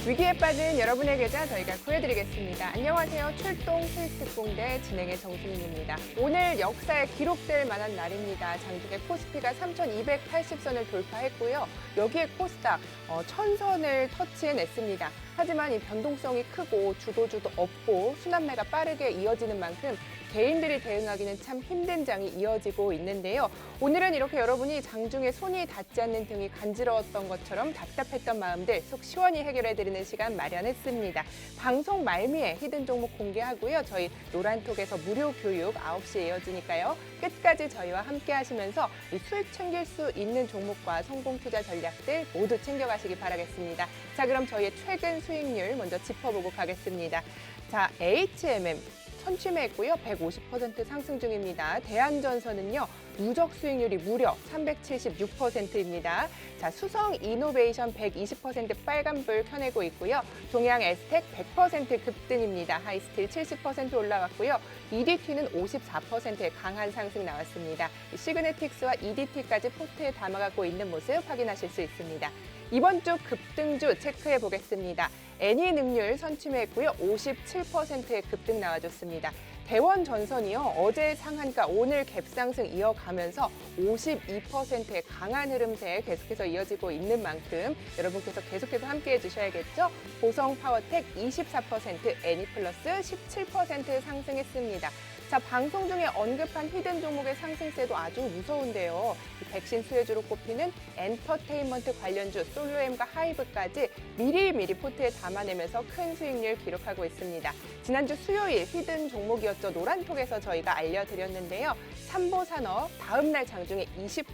위기에 빠진 여러분의 계좌 저희가 구해드리겠습니다. 안녕하세요. 출동 수익특공대 진행의 정수민입니다. 오늘 역사에 기록될 만한 날입니다. 장중에 코스피가 3,280선을 돌파했고요. 여기에 코스닥 1,000선을 터치해냈습니다. 하지만 이 변동성이 크고 주도주도 없고 순환매가 빠르게 이어지는 만큼 개인들이 대응하기는 참 힘든 장이 이어지고 있는데요. 오늘은 이렇게 여러분이 장중에 손이 닿지 않는 등이 간지러웠던 것처럼 답답했던 마음들 속 시원히 해결해드리는 시간 마련했습니다. 방송 말미에 히든 종목 공개하고요. 저희 노란톡에서 무료 교육 9시에 이어지니까요. 끝까지 저희와 함께 하시면서 이 수익 챙길 수 있는 종목과 성공 투자 전략들 모두 챙겨가시기 바라겠습니다. 자, 그럼 저희의 최근 수익률 먼저 짚어보고 가겠습니다. 자, HMM 선취매했고요. 150% 상승 중입니다. 대한전선은요. 누적 수익률이 무려 376%입니다. 자, 수성 이노베이션 120% 빨간불 켜내고 있고요. 동양 에스텍 100% 급등입니다. 하이스틸 70% 올라갔고요. EDT는 54%의 강한 상승 나왔습니다. 시그네틱스와 EDT까지 포트에 담아가고 있는 모습 확인하실 수 있습니다. 이번 주 급등주 체크해 보겠습니다. 애니능률 선취매했고요. 57%의 급등 나와줬습니다. 대원전선이요. 어제 상한가 오늘 갭상승 이어가면서 52%의 강한 흐름세 계속해서 이어지고 있는 만큼 여러분께서 계속해서 함께해 주셔야겠죠. 보성파워텍 24%, 애니플러스 17% 상승했습니다. 자, 방송 중에 언급한 히든 종목의 상승세도 아주 무서운데요. 백신 수혜주로 꼽히는 엔터테인먼트 관련주 솔로엠과 하이브까지 미리미리 포트에 담아내면서 큰 수익률 기록하고 있습니다. 지난주 수요일 히든 종목이었죠. 노란톡에서 저희가 알려드렸는데요. 삼보산업 다음 날 장중에 20%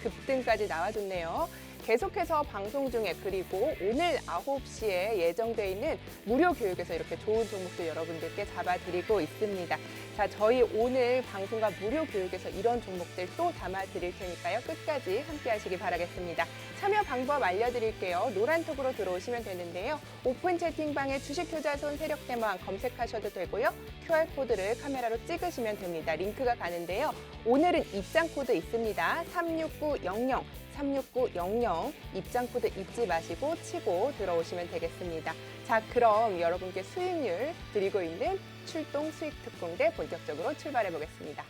급등까지 나와줬네요. 계속해서 방송 중에 그리고 오늘 9시에 예정돼 있는 무료 교육에서 이렇게 좋은 종목도 여러분들께 잡아드리고 있습니다. 자, 저희 오늘 방송과 무료 교육에서 이런 종목들 또 담아드릴 테니까요. 끝까지 함께 하시기 바라겠습니다. 참여 방법 알려드릴게요. 노란톡으로 들어오시면 되는데요. 오픈 채팅방에 주식효자손 세력대망 검색하셔도 되고요. QR코드를 카메라로 찍으시면 됩니다. 링크가 가는데요. 오늘은 입장코드 있습니다. 36900. 36900 입장코드 잊지 마시고 치고 들어오시면 되겠습니다. 자, 그럼 여러분께 수익률 드리고 있는 출동 수익특공대 본격적으로 출발해 보겠습니다.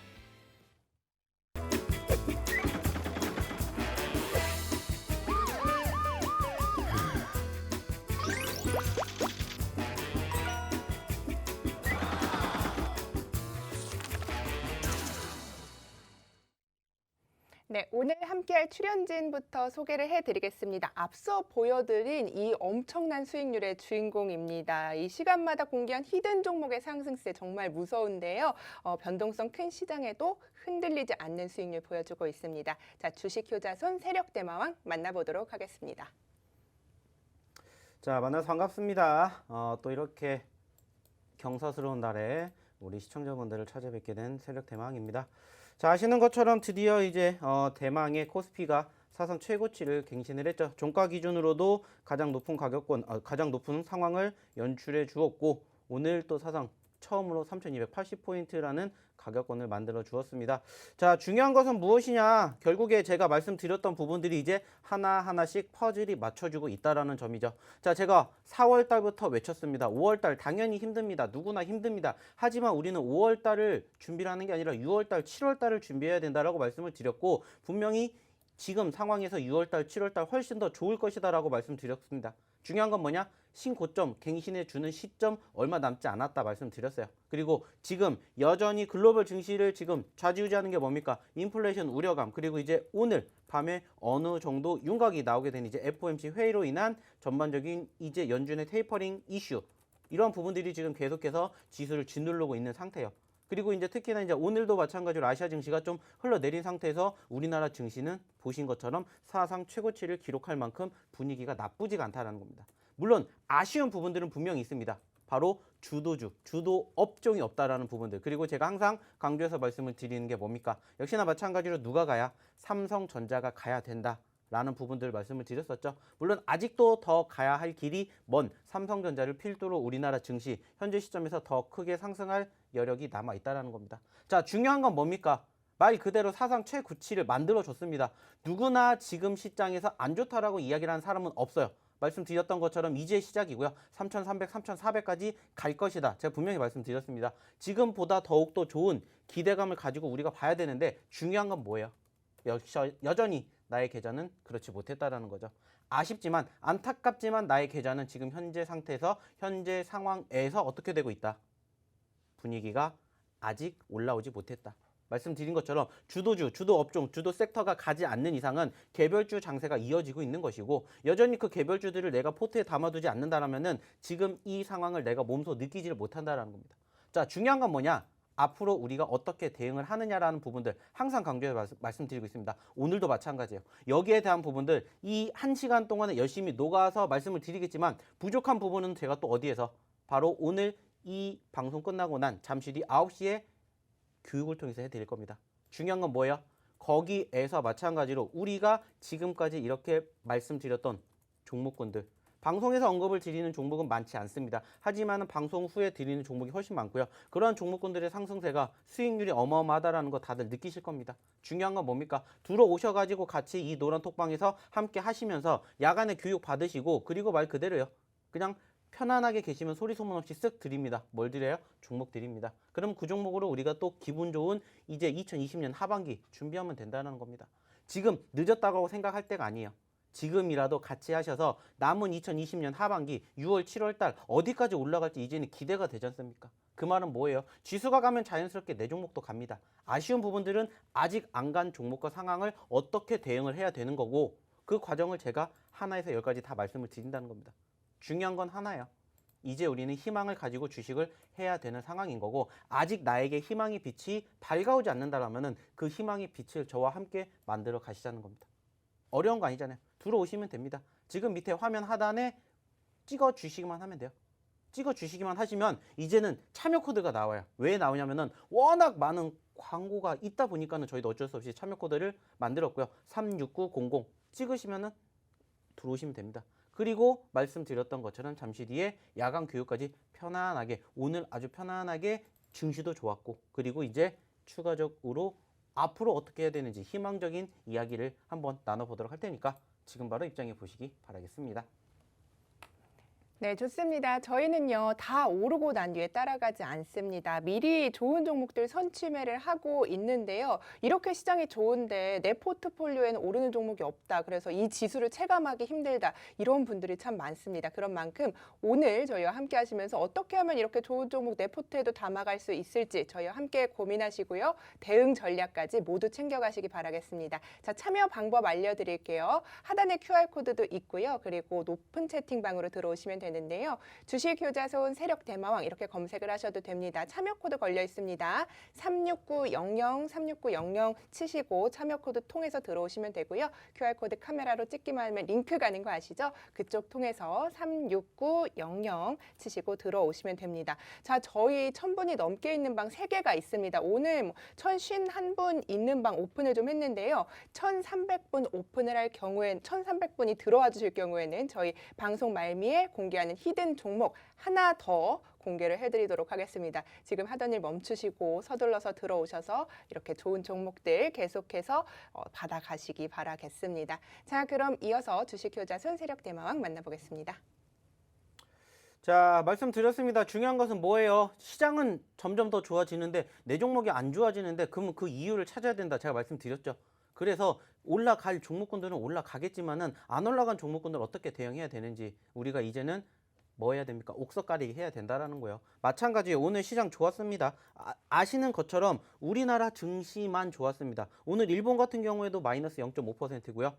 네, 오늘 함께할 출연진부터 소개를 해드리겠습니다. 앞서 보여드린 이 엄청난 수익률의 주인공입니다. 이 시간마다 공개한 히든 종목의 상승세 정말 무서운데요. 변동성 큰 시장에도 흔들리지 않는 수익률 보여주고 있습니다. 자, 주식효자손 세력대마왕 만나보도록 하겠습니다. 자, 만나서 반갑습니다. 또 이렇게 경사스러운 날에 우리 시청자분들을 찾아뵙게 된 세력대마왕입니다. 자, 아시는 것처럼 드디어 이제 대망의 코스피가 사상 최고치를 갱신을 했죠. 종가 기준으로도 가장 높은 가장 높은 상황을 연출해 주었고 오늘 또 사상 처음으로 3,280포인트라는 가격권을 만들어 주었습니다. 자, 중요한 것은 무엇이냐? 결국에 제가 말씀드렸던 부분들이 이제 하나하나씩 퍼즐이 맞춰주고 있다라는 점이죠. 자, 제가 4월 달부터 외쳤습니다. 5월 달 당연히 힘듭니다. 누구나 힘듭니다. 하지만 우리는 5월 달을 준비를 하는 게 아니라 6월 달, 7월 달을 준비해야 된다라고 말씀을 드렸고 분명히 지금 상황에서 6월 달, 7월 달 훨씬 더 좋을 것이다라고 말씀드렸습니다. 중요한 건 뭐냐? 신고점 갱신해 주는 시점 얼마 남지 않았다 말씀드렸어요. 그리고 지금 여전히 글로벌 증시를 지금 좌지우지하는 게 뭡니까? 인플레이션 우려감, 그리고 이제 오늘 밤에 어느 정도 윤곽이 나오게 된 이제 FOMC 회의로 인한 전반적인 이제 연준의 테이퍼링 이슈, 이런 부분들이 지금 계속해서 지수를 짓누르고 있는 상태예요. 그리고 이제 특히나 이제 오늘도 마찬가지로 아시아 증시가 좀 흘러내린 상태에서 우리나라 증시는 보신 것처럼 사상 최고치를 기록할 만큼 분위기가 나쁘지가 않다는 겁니다. 물론 아쉬운 부분들은 분명히 있습니다. 바로 주도주, 주도 업종이 없다라는 부분들. 그리고 제가 항상 강조해서 말씀을 드리는 게 뭡니까? 역시나 마찬가지로 누가 가야? 삼성전자가 가야 된다. 라는 부분들 말씀을 드렸었죠. 물론 아직도 더 가야 할 길이 먼 삼성전자를 필두로 우리나라 증시 현재 시점에서 더 크게 상승할 여력이 남아 있다는 겁니다. 자, 중요한 건 뭡니까? 말 그대로 사상 최고치를 만들어줬습니다. 누구나 지금 시장에서 안 좋다라고 이야기를 하는 사람은 없어요. 말씀드렸던 것처럼 이제 시작이고요. 3,300, 3,400까지 갈 것이다. 제가 분명히 말씀드렸습니다. 지금보다 더욱더 좋은 기대감을 가지고 우리가 봐야 되는데 중요한 건 뭐예요? 여전히 나의 계좌는 그렇지 못했다라는 거죠. 아쉽지만 안타깝지만 나의 계좌는 지금 현재 상태에서 현재 상황에서 어떻게 되고 있다. 분위기가 아직 올라오지 못했다. 말씀드린 것처럼 주도주, 주도업종, 주도 섹터가 가지 않는 이상은 개별주 장세가 이어지고 있는 것이고 여전히 그 개별주들을 내가 포트에 담아두지 않는다라면은 지금 이 상황을 내가 몸소 느끼지를 못한다라는 겁니다. 자, 중요한 건 뭐냐? 앞으로 우리가 어떻게 대응을 하느냐라는 부분들 항상 강조해서 말씀드리고 있습니다. 오늘도 마찬가지예요. 여기에 대한 부분들 이 1시간 동안에 열심히 녹아서 말씀을 드리겠지만 부족한 부분은 제가 또 어디에서 바로 오늘 이 방송 끝나고 난 잠시 뒤 9시에 교육을 통해서 해드릴 겁니다. 중요한 건 뭐예요? 거기에서 마찬가지로 우리가 지금까지 이렇게 말씀드렸던 종목군들 방송에서 언급을 드리는 종목은 많지 않습니다. 하지만 방송 후에 드리는 종목이 훨씬 많고요. 그러한 종목군들의 상승세가 수익률이 어마어마하다는 거 다들 느끼실 겁니다. 중요한 건 뭡니까? 들어오셔가지고 같이 이 노란 톡방에서 함께 하시면서 야간에 교육 받으시고 그리고 말 그대로요. 그냥 편안하게 계시면 소리 소문 없이 쓱 드립니다. 뭘 드려요? 종목 드립니다. 그럼 그 종목으로 우리가 또 기분 좋은 이제 2020년 하반기 준비하면 된다는 겁니다. 지금 늦었다고 생각할 때가 아니에요. 지금이라도 같이 하셔서 남은 2020년 하반기 6월, 7월 달 어디까지 올라갈지 이제는 기대가 되지 않습니까? 그 말은 뭐예요? 지수가 가면 자연스럽게 내 종목도 갑니다. 아쉬운 부분들은 아직 안 간 종목과 상황을 어떻게 대응을 해야 되는 거고 그 과정을 제가 하나에서 10가지 다 말씀을 드린다는 겁니다. 중요한 건 하나예요. 이제 우리는 희망을 가지고 주식을 해야 되는 상황인 거고 아직 나에게 희망의 빛이 밝아오지 않는다라면은 그 희망의 빛을 저와 함께 만들어 가시자는 겁니다. 어려운 거 아니잖아요. 들어오시면 됩니다. 지금 밑에 화면 하단에 찍어 주시기만 하면 돼요. 찍어 주시기만 하시면 이제는 참여 코드가 나와요. 왜 나오냐면은 워낙 많은 광고가 있다 보니까는 저희도 어쩔 수 없이 참여 코드를 만들었고요. 36900 찍으시면은 들어오시면 됩니다. 그리고 말씀드렸던 것처럼 잠시 뒤에 야간 교육까지 편안하게 오늘 아주 편안하게 증시도 좋았고 그리고 이제 추가적으로 앞으로 어떻게 해야 되는지 희망적인 이야기를 한번 나눠보도록 할 테니까 지금 바로 입장해 보시기 바라겠습니다. 네, 좋습니다. 저희는요, 다 오르고 난 뒤에 따라가지 않습니다. 미리 좋은 종목들 선취매를 하고 있는데요. 이렇게 시장이 좋은데 내 포트폴리오에는 오르는 종목이 없다. 그래서 이 지수를 체감하기 힘들다. 이런 분들이 참 많습니다. 그런 만큼 오늘 저희와 함께 하시면서 어떻게 하면 이렇게 좋은 종목 내 포트에도 담아갈 수 있을지 저희와 함께 고민하시고요. 대응 전략까지 모두 챙겨가시기 바라겠습니다. 자, 참여 방법 알려드릴게요. 하단에 QR코드도 있고요. 그리고 높은 채팅방으로 들어오시면 되는데요. 주식 효자손 세력 대마왕 이렇게 검색을 하셔도 됩니다. 참여 코드 걸려 있습니다. 36900 36900 치시고 참여 코드 통해서 들어오시면 되고요. QR 코드 카메라로 찍기만 하면 링크 가는 거 아시죠? 그쪽 통해서 36900 치시고 들어오시면 됩니다. 자, 저희 1000분이 넘게 있는 방 3개가 있습니다. 오늘 1051분 있는 방 오픈을 좀 했는데요. 1300분 오픈을 할 경우엔 1300분이 들어와 주실 경우에는 저희 방송 말미에 공개하는 히든 종목 하나 더 공개를 해드리도록 하겠습니다. 지금 하던 일 멈추시고 서둘러서 들어오셔서 이렇게 좋은 종목들 계속해서 받아가시기 바라겠습니다. 자, 그럼 이어서 주식효자손 세력대마왕 만나보겠습니다. 자, 말씀드렸습니다. 중요한 것은 뭐예요? 시장은 점점 더 좋아지는데 내 종목이 안 좋아지는데 그러면 그 이유를 찾아야 된다. 제가 말씀드렸죠. 그래서 올라갈 종목군들은 올라가겠지만은 안 올라간 종목군들 어떻게 대응해야 되는지 우리가 이제는 뭐 해야 됩니까? 옥석 가리기 해야 된다라는 거예요. 마찬가지로 오늘 시장 좋았습니다. 아시는 것처럼 우리나라 증시만 좋았습니다. 오늘 일본 같은 경우에도 마이너스 0.5%고요.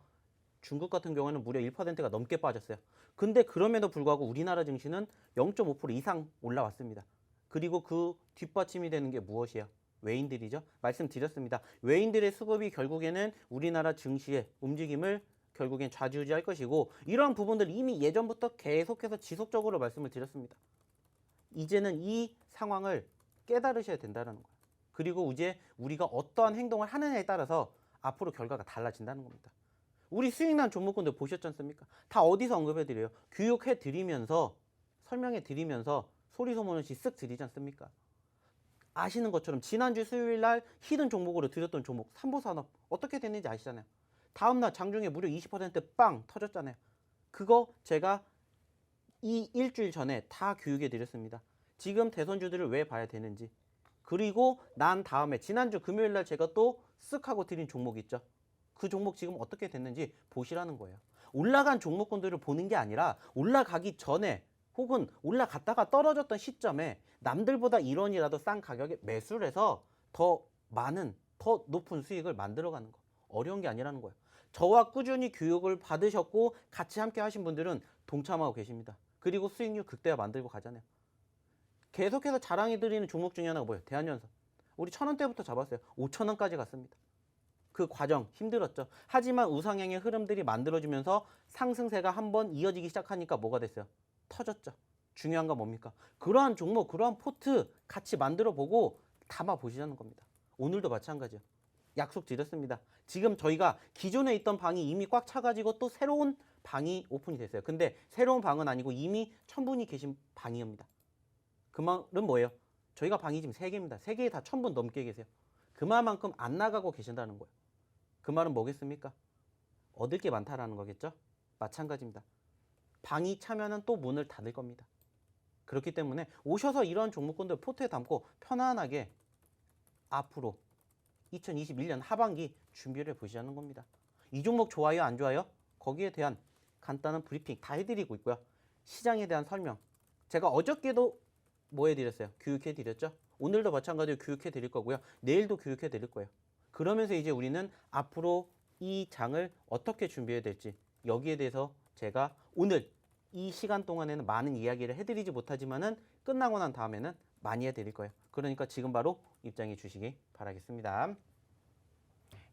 중국 같은 경우에는 무려 1%가 넘게 빠졌어요. 근데 그럼에도 불구하고 우리나라 증시는 0.5% 이상 올라왔습니다. 그리고 그 뒷받침이 되는 게 무엇이에요? 외인들이죠. 말씀드렸습니다. 외인들의 수급이 결국에는 우리나라 증시의 움직임을 결국엔 좌지우지할 것이고 이러한 부분들 이미 예전부터 계속해서 지속적으로 말씀을 드렸습니다. 이제는 이 상황을 깨달으셔야 된다는 거예요. 그리고 이제 우리가 어떠한 행동을 하느냐에 따라서 앞으로 결과가 달라진다는 겁니다. 우리 수익난 종목군들 보셨지 않습니까? 다 어디서 언급해드려요? 교육해드리면서 설명해드리면서 소리소문 없이 쓱 드리지 않습니까? 아시는 것처럼 지난주 수요일 날 히든 종목으로 드렸던 종목 삼보산업 어떻게 됐는지 아시잖아요. 다음날 장중에 무려 20%빵 터졌잖아요. 그거 제가 이 일주일 전에 다 교육해 드렸습니다. 지금 대선주들을 왜 봐야 되는지. 그리고 난 다음에 지난주 금요일 날 제가 또 쓱 하고 드린 종목 있죠. 그 종목 지금 어떻게 됐는지 보시라는 거예요. 올라간 종목군들을 보는 게 아니라 올라가기 전에 혹은 올라갔다가 떨어졌던 시점에 남들보다 1원이라도 싼 가격에 매수를 해서 더 많은, 더 높은 수익을 만들어가는 거. 어려운 게 아니라는 거예요. 저와 꾸준히 교육을 받으셨고 같이 함께 하신 분들은 동참하고 계십니다. 그리고 수익률 극대화 만들고 가잖아요. 계속해서 자랑해드리는 종목 중에 하나가 뭐예요? 대한연선. 우리 1,000원대부터 잡았어요. 5,000원까지 갔습니다. 그 과정 힘들었죠. 하지만 우상향의 흐름들이 만들어지면서 상승세가 한번 이어지기 시작하니까 뭐가 됐어요? 터졌죠. 중요한 건 뭡니까? 그러한 종목, 그러한 포트 같이 만들어보고 담아 보시자는 겁니다. 오늘도 마찬가지요. 약속 드렸습니다. 지금 저희가 기존에 있던 방이 이미 꽉 차가지고 또 새로운 방이 오픈이 됐어요. 근데 새로운 방은 아니고 이미 1,000분이 계신 방이옵니다. 그 말은 뭐예요? 저희가 방이 지금 3개입니다. 3개에 다 1,000분 넘게 계세요. 그만큼 안 나가고 계신다는 거예요. 그 말은 뭐겠습니까? 얻을 게 많다라는 거겠죠? 마찬가지입니다. 방이 차면은 또 문을 닫을 겁니다. 그렇기 때문에 오셔서 이런 종목군들 포트에 담고 편안하게 앞으로 2021년 하반기 준비를 해보시자는 겁니다. 이 종목 좋아요, 안 좋아요? 거기에 대한 간단한 브리핑 다 해드리고 있고요. 시장에 대한 설명. 제가 어저께도 뭐 해드렸어요? 교육해드렸죠? 오늘도 마찬가지로 교육해드릴 거고요. 내일도 해드릴 거예요. 그러면서 이제 우리는 앞으로 이 장을 어떻게 준비해야 될지 여기에 대해서 제가 오늘 이 시간 동안에는 많은 이야기를 해드리지 못하지만은 끝나고 난 다음에는 많이 해드릴 거예요. 그러니까 지금 바로 입장해 주시기 바라겠습니다.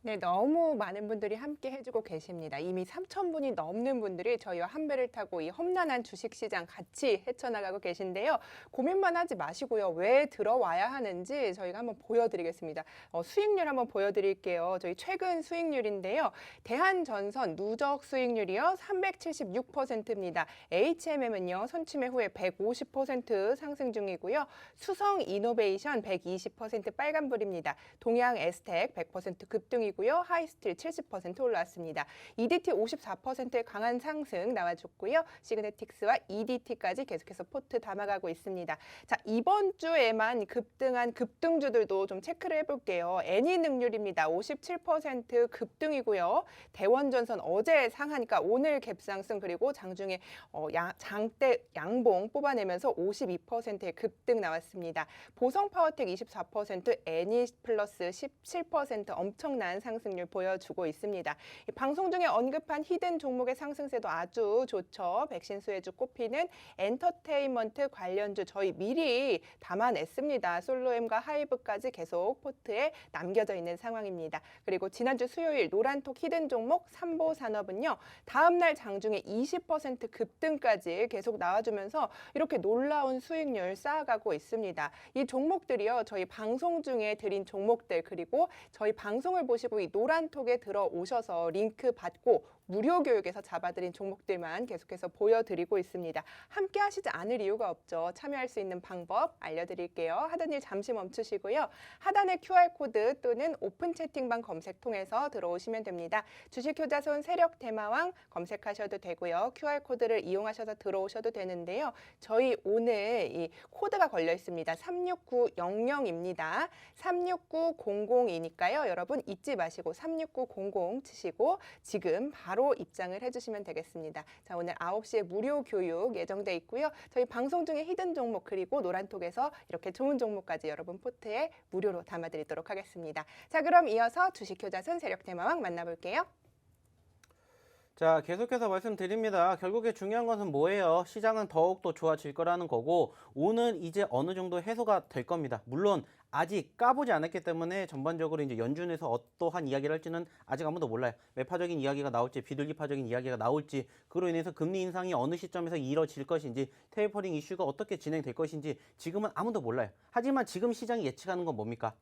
네, 너무 많은 분들이 함께 해주고 계십니다. 이미 3,000분이 넘는 분들이 저희와 한 배를 타고 이 험난한 주식시장 같이 헤쳐나가고 계신데요. 고민만 하지 마시고요. 왜 들어와야 하는지 저희가 한번 보여드리겠습니다. 수익률 한번 보여드릴게요. 저희 최근 수익률인데요. 대한전선 누적 수익률이요. 376%입니다. HMM은요. 선침해 후에 150% 상승 중이고요. 수성이노베이션 120% 빨간불입니다. 동양 에스텍 100% 급등이고요. 하이스틸 70% 올랐습니다. EDT 54%의 강한 상승 나와줬고요. 시그네틱스와 EDT까지 계속해서 포트 담아가고 있습니다. 자, 이번 주에만 급등한 급등주들도 좀 체크를 해볼게요. 애니능률입니다. 57% 급등이고요. 대원전선 어제 상하니까 오늘 갭상승 그리고 장중에 장대 양봉 뽑아내면서 52%의 급등 나왔습니다. 보성파워텍 24%, 애니플러스 17% 엄청난 상승률 보여주고 있습니다. 방송 중에 언급한 히든 종목의 상승세도 아주 좋죠. 백신 수혜주 꼽히는 엔터테인먼트 관련주 저희 미리 담아냈습니다. 솔로엠과 하이브까지 계속 포트에 남겨져 있는 상황입니다. 그리고 지난주 수요일 노란톡 히든 종목 삼보산업은요. 다음날 장중에 20% 급등까지 계속 나와주면서 이렇게 놀라운 수익률 쌓아가고 있습니다. 이 종목들이요. 저희 방송 중에 드린 종목들 그리고 저희 방송을 보시고 이 노란톡에 들어오셔서 링크 받고 무료 교육에서 잡아드린 종목들만 계속해서 보여드리고 있습니다. 함께 하시지 않을 이유가 없죠. 참여할 수 있는 방법 알려드릴게요. 하던 일 잠시 멈추시고요. 하단의 QR코드 또는 오픈 채팅방 검색 통해서 들어오시면 됩니다. 주식효자손 세력대마왕 검색하셔도 되고요. QR코드를 이용하셔서 들어오셔도 되는데요. 저희 오늘 이 코드가 걸려 있습니다. 36900입니다. 36900이니까요. 여러분 잊지 마시고 36900 치시고 지금 바로 입장을 해주시면 되겠습니다. 자, 오늘 9시에 무료 교육 예정돼 있고요. 저희 방송 중에 히든 종목 그리고 노란톡에서 이렇게 좋은 종목까지 여러분 포트에 무료로 담아드리도록 하겠습니다. 자, 그럼 이어서 주식효자손 세력대마왕 만나볼게요. 자, 계속해서 말씀드립니다. 결국에 중요한 것은 뭐예요? 시장은 더욱더 좋아질 거라는 거고 오늘 이제 어느 정도 해소가 될 겁니다. 물론 아직 까보지 않았기 때문에 전반적으로 이제 연준에서 어떠한 이야기를 할지는 아직 아무도 몰라요. 매파적인 이야기가 나올지 비둘기파적인 이야기가 나올지 그로 인해서 금리 인상이 어느 시점에서 이뤄질 것인지 테이퍼링 이슈가 어떻게 진행될 것인지 지금은 아무도 몰라요. 하지만 지금 시장이 예측하는 건 뭡니까?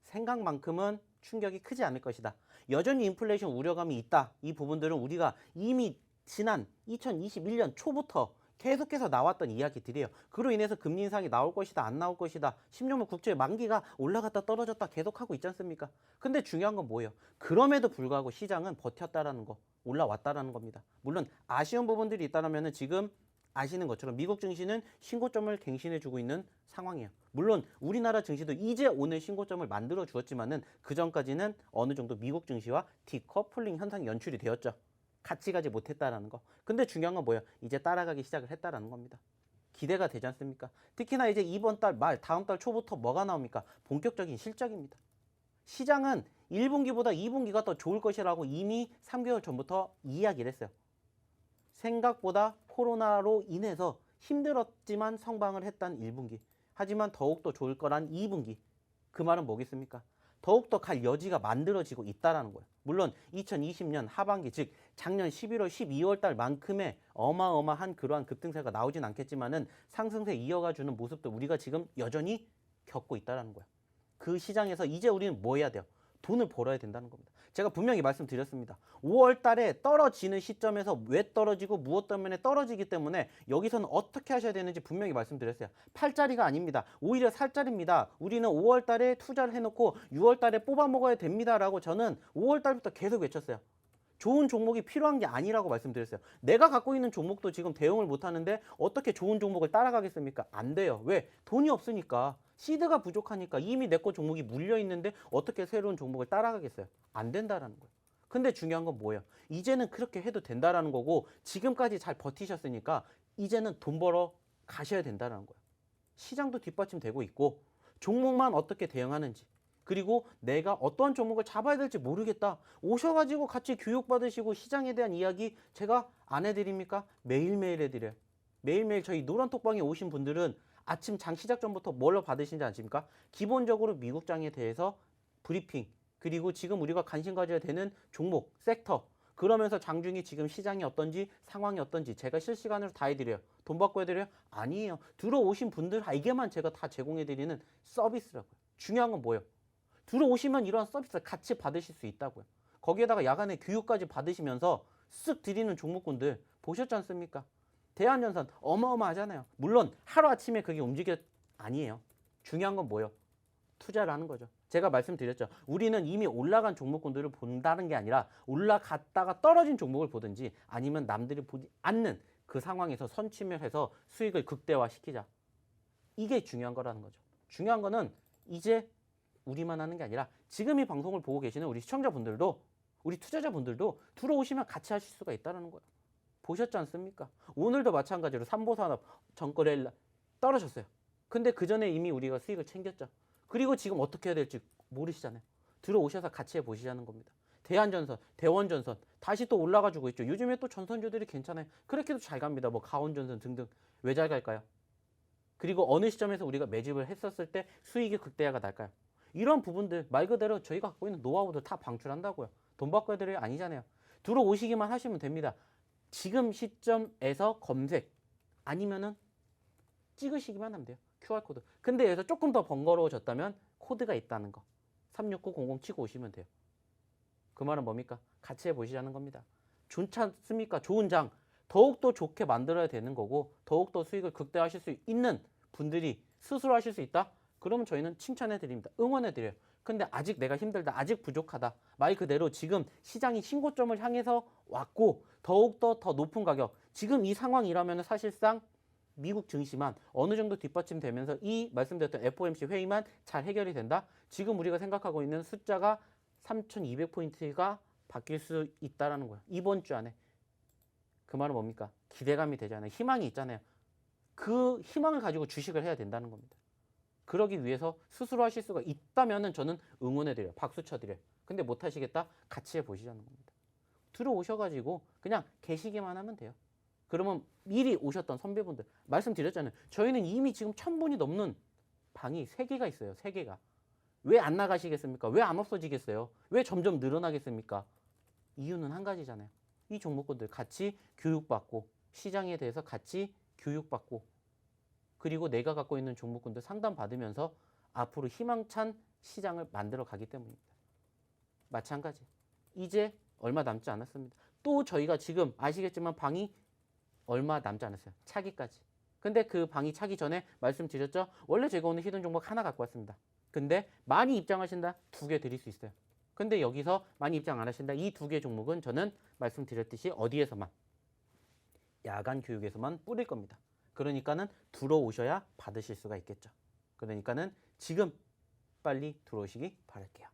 생각만큼은 충격이 크지 않을 것이다. 여전히 인플레이션 우려감이 있다. 이 부분들은 우리가 이미 지난 2021년 초부터 계속해서 나왔던 이야기들이에요. 그로 인해서 금리 인상이 나올 것이다, 안 나올 것이다. 10년물 국채 만기가 올라갔다 떨어졌다 계속하고 있지 않습니까? 근데 중요한 건 뭐예요? 그럼에도 불구하고 시장은 버텼다라는 거. 올라왔다라는 겁니다. 물론 아쉬운 부분들이 있다면 지금 아시는 것처럼 미국 증시는 신고점을 갱신해주고 있는 상황이에요. 물론 우리나라 증시도 이제 오늘 신고점을 만들어 주었지만은 그 전까지는 어느 정도 미국 증시와 디커플링 현상이 연출이 되었죠. 같이 가지 못했다라는 거. 근데 중요한 건 뭐예요? 이제 따라가기 시작을 했다라는 겁니다. 기대가 되지 않습니까? 특히나 이제 이번 달 말, 다음 달 초부터 뭐가 나옵니까? 본격적인 실적입니다. 시장은 1분기보다 2분기가 더 좋을 것이라고 이미 3개월 전부터 이야기를 했어요. 생각보다 코로나로 인해서 힘들었지만 성방을 했던 1분기. 하지만 더욱더 좋을 거란 2분기. 그 말은 뭐겠습니까? 더욱더 갈 여지가 만들어지고 있다는 거예요. 물론 2020년 하반기, 즉 작년 11월, 12월 달만큼의 어마어마한 그러한 급등세가 나오진 않겠지만은 상승세 이어가주는 모습도 우리가 지금 여전히 겪고 있다는 거예요. 그 시장에서 이제 우리는 뭐 해야 돼요? 돈을 벌어야 된다는 겁니다. 제가 분명히 말씀드렸습니다. 5월 달에 떨어지는 시점에서 왜 떨어지고 무엇 때문에 떨어지기 때문에 여기서는 어떻게 하셔야 되는지 분명히 말씀드렸어요. 팔자리가 아닙니다. 오히려 살자리입니다. 우리는 5월 달에 투자를 해놓고 6월 달에 뽑아 먹어야 됩니다라고 저는 5월 달부터 계속 외쳤어요. 좋은 종목이 필요한 게 아니라고 말씀드렸어요. 내가 갖고 있는 종목도 지금 대응을 못하는데 어떻게 좋은 종목을 따라가겠습니까? 안 돼요. 왜? 돈이 없으니까. 시드가 부족하니까 이미 내 거 종목이 물려있는데 어떻게 새로운 종목을 따라가겠어요? 안 된다라는 거예요. 근데 중요한 건 뭐예요? 이제는 그렇게 해도 된다라는 거고 지금까지 잘 버티셨으니까 이제는 돈 벌어 가셔야 된다는 거예요. 시장도 뒷받침되고 있고 종목만 어떻게 대응하는지 그리고 내가 어떠한 종목을 잡아야 될지 모르겠다. 오셔가지고 같이 교육받으시고 시장에 대한 이야기 제가 안 해드립니까? 매일매일 해드려요. 매일매일 저희 노란톡방에 오신 분들은 아침 장 시작 전부터 뭘로 받으신지 아십니까? 기본적으로 미국장에 대해서 브리핑 그리고 지금 우리가 관심 가져야 되는 종목, 섹터 그러면서 장중에 지금 시장이 어떤지 상황이 어떤지 제가 실시간으로 다 해드려요. 돈 받고 해드려요? 아니에요. 들어오신 분들에게만 제가 다 제공해드리는 서비스라고요. 중요한 건 뭐예요? 들어오시면 이런 서비스를 같이 받으실 수 있다고요. 거기에다가 야간에 교육까지 받으시면서 쓱 드리는 종목군들 보셨지 않습니까? 대한전선 어마어마하잖아요. 물론 하루아침에 그게 움직여 아니에요. 중요한 건 뭐예요? 투자를 하는 거죠. 제가 말씀드렸죠. 우리는 이미 올라간 종목군들을 본다는 게 아니라 올라갔다가 떨어진 종목을 보든지 아니면 남들이 보지 않는 그 상황에서 선취멸해서 수익을 극대화시키자. 이게 중요한 거라는 거죠. 중요한 거는 이제 우리만 하는 게 아니라 지금 이 방송을 보고 계시는 우리 시청자분들도 우리 투자자분들도 들어오시면 같이 하실 수가 있다는 거예요. 보셨지 않습니까? 오늘도 마찬가지로 삼보산업 전거래 떨어졌어요. 근데 그 전에 이미 우리가 수익을 챙겼죠. 그리고 지금 어떻게 해야 될지 모르시잖아요. 들어오셔서 같이 해보시자는 겁니다. 대한전선, 대원전선 다시 또 올라가지고 있죠. 요즘에 또 전선주들이 괜찮아요. 그렇게도 잘 갑니다. 뭐 가온전선 등등. 왜 잘 갈까요? 그리고 어느 시점에서 우리가 매집을 했었을 때 수익이 극대화가 날까요? 이런 부분들 말 그대로 저희가 갖고 있는 노하우들 다 방출한다고요. 돈 받고 해드려요? 아니잖아요. 들어오시기만 하시면 됩니다. 지금 시점에서 검색 아니면은 찍으시기만 하면 돼요. QR코드. 근데 여기서 조금 더 번거로워졌다면 코드가 있다는 거. 36900 치고 오시면 돼요. 그 말은 뭡니까? 같이 해보시자는 겁니다. 좋지 않습니까? 좋은 장. 더욱더 좋게 만들어야 되는 거고 더욱더 수익을 극대화하실 수 있는 분들이 스스로 하실 수 있다? 그러면 저희는 칭찬해 드립니다. 응원해 드려요. 근데 아직 내가 힘들다. 아직 부족하다. 말 그대로 지금 시장이 신고점을 향해서 왔고 더욱더 더 높은 가격. 지금 이 상황이라면 사실상 미국 증시만 어느 정도 뒷받침되면서 이 말씀드렸던 FOMC 회의만 잘 해결이 된다. 지금 우리가 생각하고 있는 숫자가 3,200포인트가 바뀔 수 있다는 거예요. 이번 주 안에. 그 말은 뭡니까? 기대감이 되잖아요. 희망이 있잖아요. 그 희망을 가지고 주식을 해야 된다는 겁니다. 그러기 위해서 스스로 하실 수가 있다면 저는 응원해드려요. 박수 쳐드려요. 근데 못하시겠다? 같이 해보시자는 겁니다. 들어오셔가지고 그냥 계시기만 하면 돼요. 그러면 미리 오셨던 선배분들 말씀드렸잖아요. 저희는 이미 지금 1000분이 넘는 방이 3개가 있어요. 3개가. 왜 안 나가시겠습니까? 왜 안 없어지겠어요? 왜 점점 늘어나겠습니까? 이유는 한 가지잖아요. 이 종목군들 같이 교육받고 시장에 대해서 같이 교육받고 그리고 내가 갖고 있는 종목군들 상담받으면서 앞으로 희망찬 시장을 만들어 가기 때문입니다. 마찬가지. 이제 얼마 남지 않았습니다. 또 저희가 지금 아시겠지만 방이 얼마 남지 않았어요. 차기까지. 근데 그 방이 차기 전에 말씀드렸죠. 원래 제가 오늘 히든 종목 하나 갖고 왔습니다. 근데 많이 입장하신다 2개 드릴 수 있어요. 근데 여기서 많이 입장 안 하신다. 이 두 개 종목은 저는 말씀드렸듯이 어디에서만 야간 교육에서만 뿌릴 겁니다. 그러니까는 들어오셔야 받으실 수가 있겠죠. 그러니까는 지금 빨리 들어오시기 바랄게요.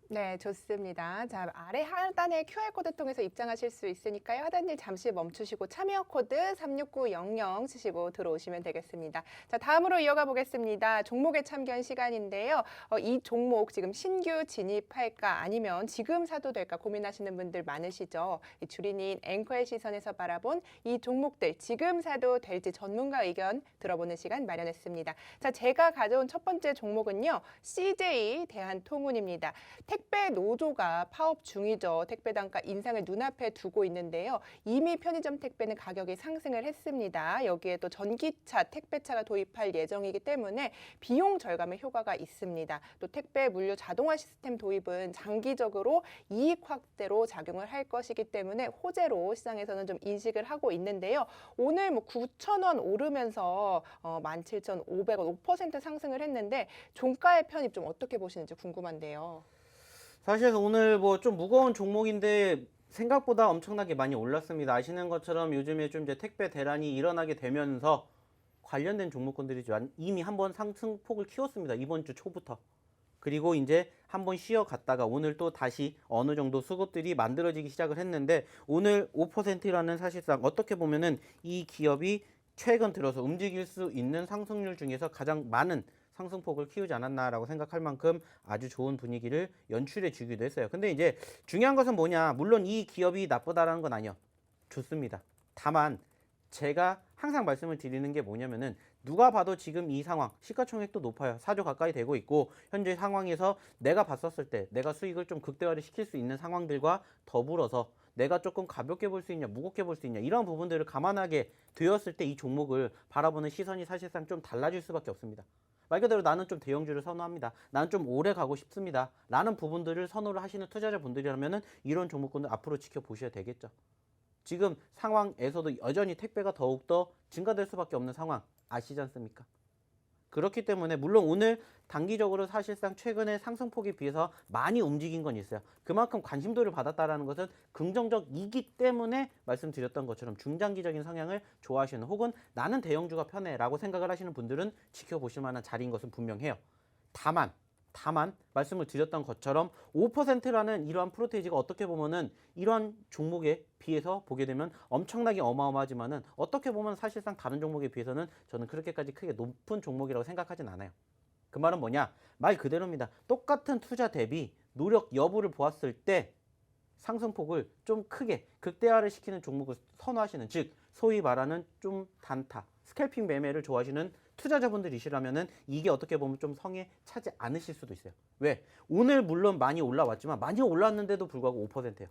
네, 좋습니다. 자, 아래 하단에 QR코드 통해서 입장하실 수 있으니까요. 하단일 잠시 멈추시고 참여 코드 36900 치시고 들어오시면 되겠습니다. 자, 다음으로 이어가 보겠습니다. 종목에 참견 시간인데요. 이 종목 지금 신규 진입할까 아니면 지금 사도 될까 고민하시는 분들 많으시죠. 이 주린이 앵커의 시선에서 바라본 이 종목들 지금 사도 될지 전문가 의견 들어보는 시간 마련했습니다. 자, 제가 가져온 첫 번째 종목은요. CJ 대한통운입니다. 택배 노조가 파업 중이죠. 택배 단가 인상을 눈앞에 두고 있는데요. 이미 편의점 택배는 가격이 상승을 했습니다. 여기에 또 전기차, 택배차가 도입할 예정이기 때문에 비용 절감의 효과가 있습니다. 또 택배 물류 자동화 시스템 도입은 장기적으로 이익 확대로 작용을 할 것이기 때문에 호재로 시장에서는 좀 인식을 하고 있는데요. 오늘 뭐 9,000원 오르면서 17,500원 5% 상승을 했는데 종가의 편입 좀 어떻게 보시는지 궁금한데요. 사실 오늘 뭐 좀 무거운 종목인데 생각보다 엄청나게 많이 올랐습니다. 아시는 것처럼 요즘에 좀 이제 택배 대란이 일어나게 되면서 관련된 종목군들이 이미 한번 상승폭을 키웠습니다. 이번 주 초부터. 그리고 이제 한번 쉬어갔다가 오늘 또 다시 어느 정도 수급들이 만들어지기 시작을 했는데 오늘 5%라는 사실상 어떻게 보면은 이 기업이 최근 들어서 움직일 수 있는 상승률 중에서 가장 많은 상승폭을 키우지 않았나라고 생각할 만큼 아주 좋은 분위기를 연출해 주기도 했어요. 근데 이제 중요한 것은 뭐냐? 물론 이 기업이 나쁘다라는 건 아니요. 좋습니다. 다만 제가 항상 말씀을 드리는 게 뭐냐면은 누가 봐도 지금 이 상황 시가총액도 높아요. 4조 가까이 되고 있고 현재 상황에서 내가 봤었을 때 내가 수익을 좀 극대화를 시킬 수 있는 상황들과 더불어서 내가 조금 가볍게 볼 수 있냐 무겁게 볼 수 있냐 이런 부분들을 감안하게 되었을 때 이 종목을 바라보는 시선이 사실상 좀 달라질 수밖에 없습니다. 말 그대로 나는 좀 대형주를 선호합니다. 나는 좀 오래 가고 싶습니다. 라는 부분들을 선호를 하시는 투자자분들이라면 이런 종목군들 앞으로 지켜보셔야 되겠죠. 지금 상황에서도 여전히 택배가 더욱더 증가될 수밖에 없는 상황 아시지 않습니까? 그렇기 때문에 물론 오늘 단기적으로 사실상 최근에 상승폭에 비해서 많이 움직인 건 있어요. 그만큼 관심도를 받았다는 것은 긍정적이기 때문에 말씀드렸던 것처럼 중장기적인 성향을 좋아하시는 혹은 나는 대형주가 편해라고 생각을 하시는 분들은 지켜보실 만한 자리인 것은 분명해요. 다만 말씀을 드렸던 것처럼 5%라는 이러한 프로테이지가 어떻게 보면은 이러한 종목에 비해서 보게 되면 엄청나게 어마어마하지만은 어떻게 보면 사실상 다른 종목에 비해서는 저는 그렇게까지 크게 높은 종목이라고 생각하진 않아요. 그 말은 뭐냐? 말 그대로입니다. 똑같은 투자 대비 노력 여부를 보았을 때 상승폭을 좀 크게 극대화를 시키는 종목을 선호하시는, 즉 소위 말하는 좀 단타, 스캘핑 매매를 좋아하시는 투자자분들이시라면은 이게 어떻게 보면 좀 성에 차지 않으실 수도 있어요. 왜? 오늘 물론 많이 올라왔지만 많이 올랐는데도 불구하고 5%예요.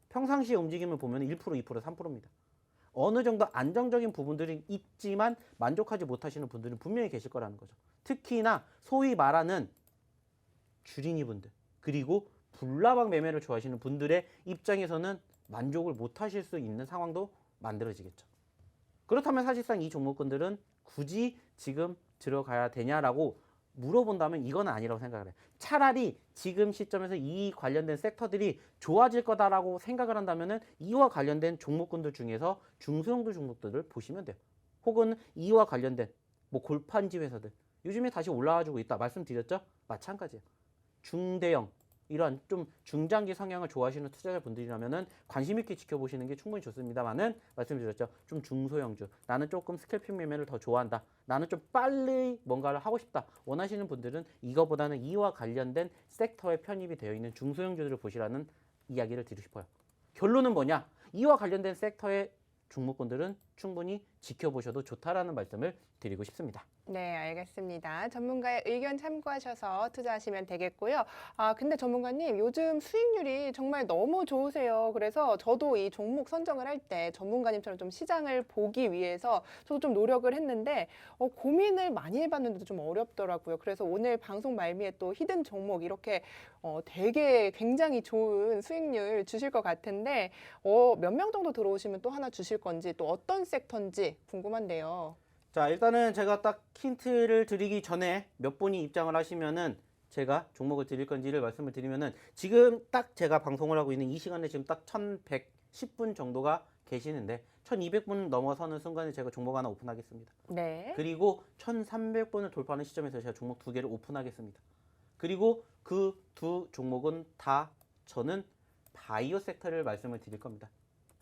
평상시의 움직임을 보면 1%, 2%, 3%입니다. 어느 정도 안정적인 부분들이 있지만 만족하지 못하시는 분들은 분명히 계실 거라는 거죠. 특히나 소위 말하는 주린이 분들 그리고 불나방 매매를 좋아하시는 분들의 입장에서는 만족을 못하실 수 있는 상황도 만들어지겠죠. 그렇다면 사실상 이 종목군들은 굳이 지금 들어가야 되냐라고 물어본다면 이건 아니라고 생각을 해요. 차라리 지금 시점에서 이 관련된 섹터들이 좋아질 거다라고 생각을 한다면은 이와 관련된 종목군들 중에서 중소형주 종목들을 보시면 돼요. 혹은 이와 관련된 뭐 골판지 회사들 요즘에 다시 올라와주고 있다 말씀드렸죠? 마찬가지예요. 중대형 이런 좀 중장기 성향을 좋아하시는 투자자분들이라면은 관심 있게 지켜보시는 게 충분히 좋습니다만은 말씀드렸죠. 좀 중소형주 나는 조금 스캘핑 매매를 더 좋아한다. 나는 좀 빨리 뭔가를 하고 싶다. 원하시는 분들은 이거보다는 이와 관련된 섹터에 편입이 되어 있는 중소형주들을 보시라는 이야기를 드리고 싶어요. 결론은 뭐냐? 이와 관련된 섹터의 종목군들은 충분히 지켜보셔도 좋다라는 말씀을 드리고 싶습니다. 네, 알겠습니다. 전문가의 의견 참고하셔서 투자하시면 되겠고요. 근데 전문가님, 요즘 수익률이 정말 너무 좋으세요. 그래서 저도 이 종목 선정을 할 때 전문가님처럼 좀 시장을 보기 위해서 저도 좀 노력을 했는데 고민을 많이 해봤는데도 좀 어렵더라고요. 그래서 오늘 방송 말미에 또 히든 종목 이렇게 되게 굉장히 좋은 수익률 주실 것 같은데 몇 명 정도 들어오시면 또 하나 주실 건지 또 어떤 섹터인지 궁금한데요. 자, 일단은 제가 딱 힌트를 드리기 전에 몇 분이 입장을 하시면은 제가 종목을 드릴 건지를 말씀을 드리면은 지금 딱 제가 방송을 하고 있는 이 시간에 지금 딱 1110분 정도가 계시는데 1200분 넘어서는 순간에 제가 종목 하나 오픈하겠습니다. 네. 그리고 1300분을 돌파하는 시점에서 제가 종목 2개를 오픈하겠습니다. 그리고 그 두 종목은 다 저는 바이오 섹터를 말씀을 드릴 겁니다.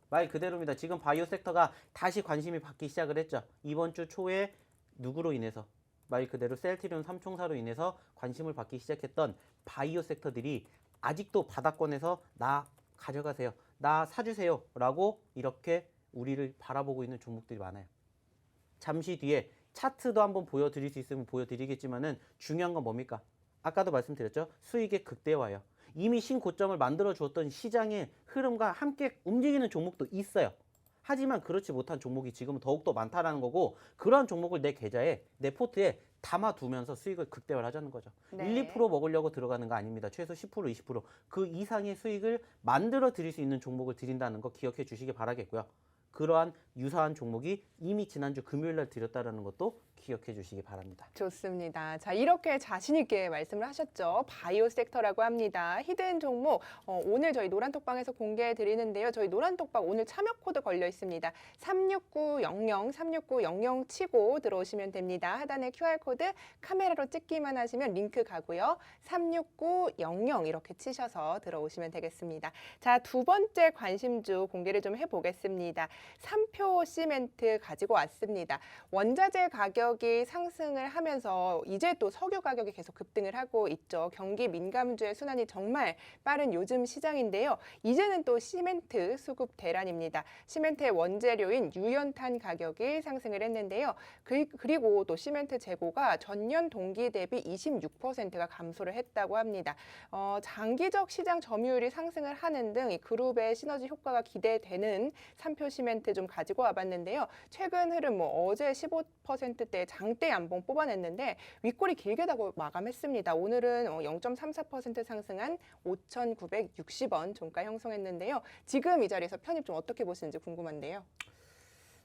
말 그대로입니다. 지금 바이오 섹터가 다시 관심이 받기 시작을 했죠. 이번 주 초에 누구로 인해서 말 그대로 셀트리온 삼총사로 인해서 관심을 받기 시작했던 바이오 섹터들이 아직도 바닥권에서 나 가져가세요. 나 사주세요. 라고 이렇게 우리를 바라보고 있는 종목들이 많아요. 잠시 뒤에 차트도 한번 보여드릴 수 있으면 보여드리겠지만은 중요한 건 뭡니까? 아까도 말씀드렸죠. 수익의 극대화예요. 이미 신고점을 만들어 주었던 시장의 흐름과 함께 움직이는 종목도 있어요. 하지만 그렇지 못한 종목이 지금은 더욱더 많다라는 거고 그러한 종목을 내 계좌에 내 포트에 담아두면서 수익을 극대화를 하자는 거죠. 네. 1, 2% 먹으려고 들어가는 거 아닙니다. 최소 10%, 20%그 이상의 수익을 만들어 드릴 수 있는 종목을 드린다는 거 기억해 주시기 바라겠고요. 그러한 유사한 종목이 이미 지난주 금요일 날 드렸다는 것도 기억해 주시기 바랍니다. 좋습니다. 자, 이렇게 자신 있게 말씀을 하셨죠. 바이오 섹터라고 합니다. 히든 종목 오늘 저희 노란톡방에서 공개해 드리는데요. 저희 노란톡방 오늘 참여 코드 걸려 있습니다. 36900 36900 치고 들어오시면 됩니다. 하단에 QR 코드 카메라로 찍기만 하시면 링크 가고요. 36900 이렇게 치셔서 들어오시면 되겠습니다. 자, 두 번째 관심주 공개를 좀 해보겠습니다. 삼표 시멘트 가지고 왔습니다. 원자재 가격이 상승을 하면서 이제 또 석유 가격이 계속 급등을 하고 있죠. 경기 민감주의 순환이 정말 빠른 요즘 시장인데요. 이제는 또 시멘트 수급 대란입니다. 시멘트의 원재료인 유연탄 가격이 상승을 했는데요. 그리고 또 시멘트 재고가 전년 동기 대비 26%가 감소를 했다고 합니다. 장기적 시장 점유율이 상승을 하는 등 이 그룹의 시너지 효과가 기대되는 삼표 시멘트 좀 가지고 와봤는데요. 최근 흐름 어제 15%대 장대 양봉 뽑아냈는데 윗골이 길게 다고 마감했습니다. 오늘은 0.34% 상승한 5,960원 종가 형성했는데요. 지금 이 자리에서 편입 좀 어떻게 보시는지 궁금한데요.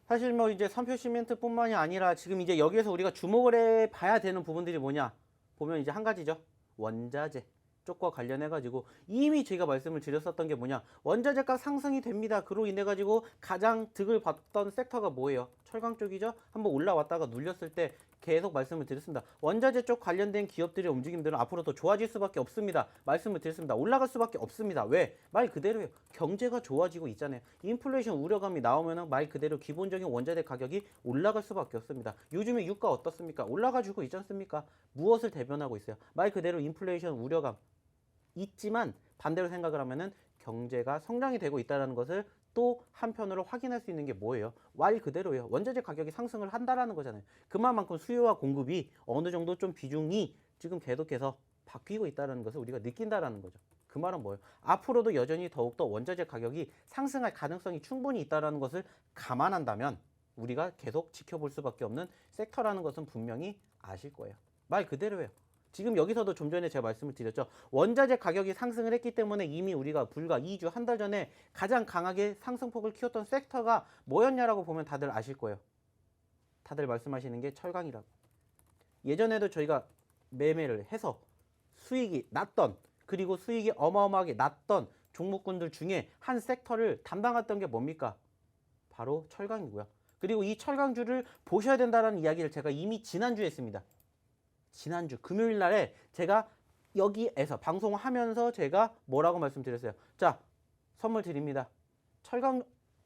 사실 뭐 이제 삼표 시멘트뿐만이 아니라 지금 이제 여기에서 우리가 주목을 해 봐야 되는 부분들이 뭐냐 보면 이제 한 가지죠. 원자재 쪽과 관련해 가지고 이미 제가 말씀을 드렸었던 게 뭐냐 원자재가 상승이 됩니다. 그로 인해 가지고 가장 득을 봤던 섹터가 뭐예요? 철강 쪽이죠. 한번 올라왔다가 눌렸을 때 계속 말씀을 드렸습니다. 원자재 쪽 관련된 기업들의 움직임들은 앞으로 더 좋아질 수밖에 없습니다. 말씀을 드렸습니다. 올라갈 수밖에 없습니다. 왜? 말 그대로예요. 경제가 좋아지고 있잖아요. 인플레이션 우려감이 나오면 말 그대로 기본적인 원자재 가격이 올라갈 수밖에 없습니다. 요즘에 유가 어떻습니까? 올라가지고 있지 않습니까? 무엇을 대변하고 있어요? 말 그대로 인플레이션 우려감 있지만 반대로 생각을 하면은 경제가 성장이 되고 있다는 것을 또 한편으로 확인할 수 있는 게 뭐예요? 말 그대로예요. 원자재 가격이 상승을 한다라는 거잖아요. 그만큼 수요와 공급이 어느 정도 좀 비중이 지금 계속해서 바뀌고 있다는 것을 우리가 느낀다라는 거죠. 그 말은 뭐예요? 앞으로도 여전히 더욱더 원자재 가격이 상승할 가능성이 충분히 있다는 것을 감안한다면 우리가 계속 지켜볼 수밖에 없는 섹터라는 것은 분명히 아실 거예요. 말 그대로예요. 지금 여기서도 좀 전에 제가 말씀을 드렸죠. 원자재 가격이 상승을 했기 때문에 이미 우리가 불과 2주, 한 달 전에 가장 강하게 상승폭을 키웠던 섹터가 뭐였냐라고 보면 다들 아실 거예요. 다들 말씀하시는 게 철강이라고. 예전에도 저희가 매매를 해서 수익이 났던 그리고 수익이 어마어마하게 났던 종목군들 중에 한 섹터를 담당했던 게 뭡니까? 바로 철강이고요. 그리고 이 철강주를 보셔야 된다는 이야기를 제가 이미 지난주에 했습니다. 지난주 금요일 날에 제가 여기에서 방송을 하면서 제가 뭐라고 말씀드렸어요. 자, 선물 드립니다. 철강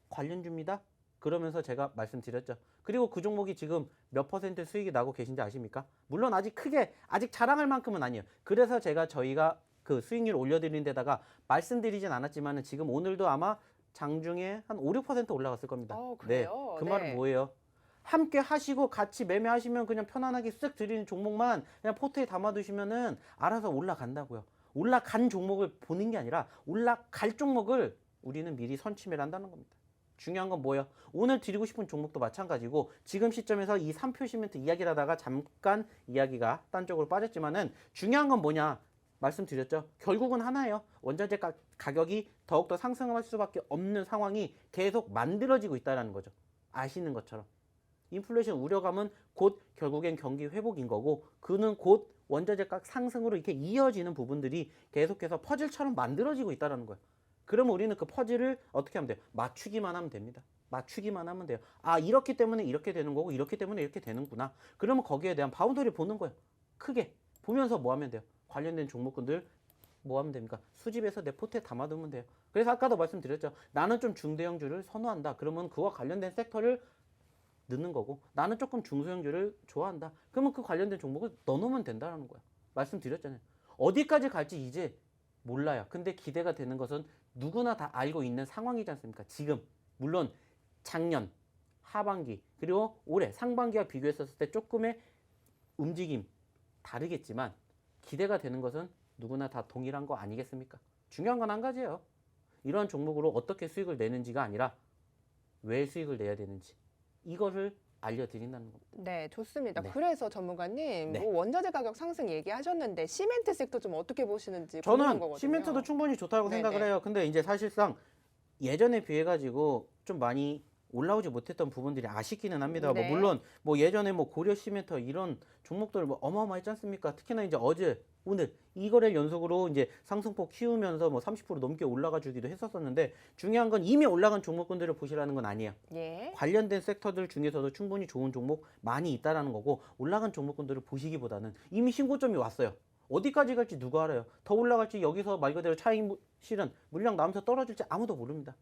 관련주입니다. 그러면서 제가 말씀드렸죠. 그리고 그 종목이 지금 몇 퍼센트 수익이 나고 계신지 아십니까? 물론 아직 크게 아직 자랑할 만큼은 아니에요. 그래서 저희가 그 수익률 올려드리는 데다가 말씀드리진 않았지만 지금 오늘도 아마 장중에 한 5, 6% 올라갔을 겁니다. 그래요? 네, 그 말은 뭐예요? 함께 하시고 같이 매매하시면 그냥 편안하게 쓱 드리는 종목만 그냥 포트에 담아두시면은 알아서 올라간다고요. 올라간 종목을 보는 게 아니라 올라갈 종목을 우리는 미리 선취매를 한다는 겁니다. 중요한 건 뭐예요? 오늘 드리고 싶은 종목도 마찬가지고 지금 시점에서 이 3표 시멘트 이야기를 하다가 잠깐 이야기가 딴 쪽으로 빠졌지만은 중요한 건 뭐냐? 말씀드렸죠. 결국은 하나예요. 원자재 가격이 더욱더 상승할 수밖에 없는 상황이 계속 만들어지고 있다는 거죠. 아시는 것처럼. 인플레이션 우려감은 곧 결국엔 경기 회복인 거고 그는 곧 원자재 값 상승으로 이렇게 이어지는 부분들이 계속해서 퍼즐처럼 만들어지고 있다는 거예요. 그러면 우리는 그 퍼즐을 어떻게 하면 돼요? 맞추기만 하면 됩니다. 맞추기만 하면 돼요. 아, 이렇기 때문에 이렇게 되는 거고 이렇기 때문에 이렇게 되는구나. 그러면 거기에 대한 바운더리 보는 거예요. 크게 보면서 뭐 하면 돼요? 관련된 종목군들 뭐 하면 됩니까? 수집해서 내 포트에 담아두면 돼요. 그래서 아까도 말씀드렸죠. 나는 좀 중대형주를 선호한다. 그러면 그와 관련된 섹터를 넣는 거고 나는 조금 중소형주를 좋아한다. 그러면 그 관련된 종목을 넣어놓으면 된다는 거야. 말씀드렸잖아요. 어디까지 갈지 이제 몰라요. 근데 기대가 되는 것은 누구나 다 알고 있는 상황이지 않습니까? 지금 물론 작년 하반기 그리고 올해 상반기와 비교했었을 때 조금의 움직임 다르겠지만 기대가 되는 것은 누구나 다 동일한 거 아니겠습니까? 중요한 건 한 가지예요. 이러한 종목으로 어떻게 수익을 내는지가 아니라 왜 수익을 내야 되는지 이거를 알려드린다는 겁니다. 네, 좋습니다. 네. 그래서 전문가님, 네. 뭐 원자재 가격 상승 얘기하셨는데 시멘트 섹터 좀 어떻게 보시는지 궁금한 저는 거거든요. 시멘트도 충분히 좋다고 네네. 생각을 해요. 근데 이제 사실상 예전에 비해 가지고 좀 많이 올라오지 못했던 부분들이 아쉽기는 합니다. 네. 뭐 물론 뭐 예전에 뭐 고려 시멘트 이런 종목들 뭐 어마어마했지 않습니까? 특히나 이제 어제 오늘 이거를 연속으로 이제 상승폭 키우면서 뭐 30% 넘게 올라가 주기도 했었었는데 중요한 건 이미 올라간 종목군들을 보시라는 건 아니에요. 예. 관련된 섹터들 중에서도 충분히 좋은 종목 많이 있다라는 거고 올라간 종목군들을 보시기보다는 이미 신고점이 왔어요. 어디까지 갈지 누가 알아요? 더 올라갈지 여기서 말 그대로 차익 실은 물량 나오면서 떨어질지 아무도 모릅니다.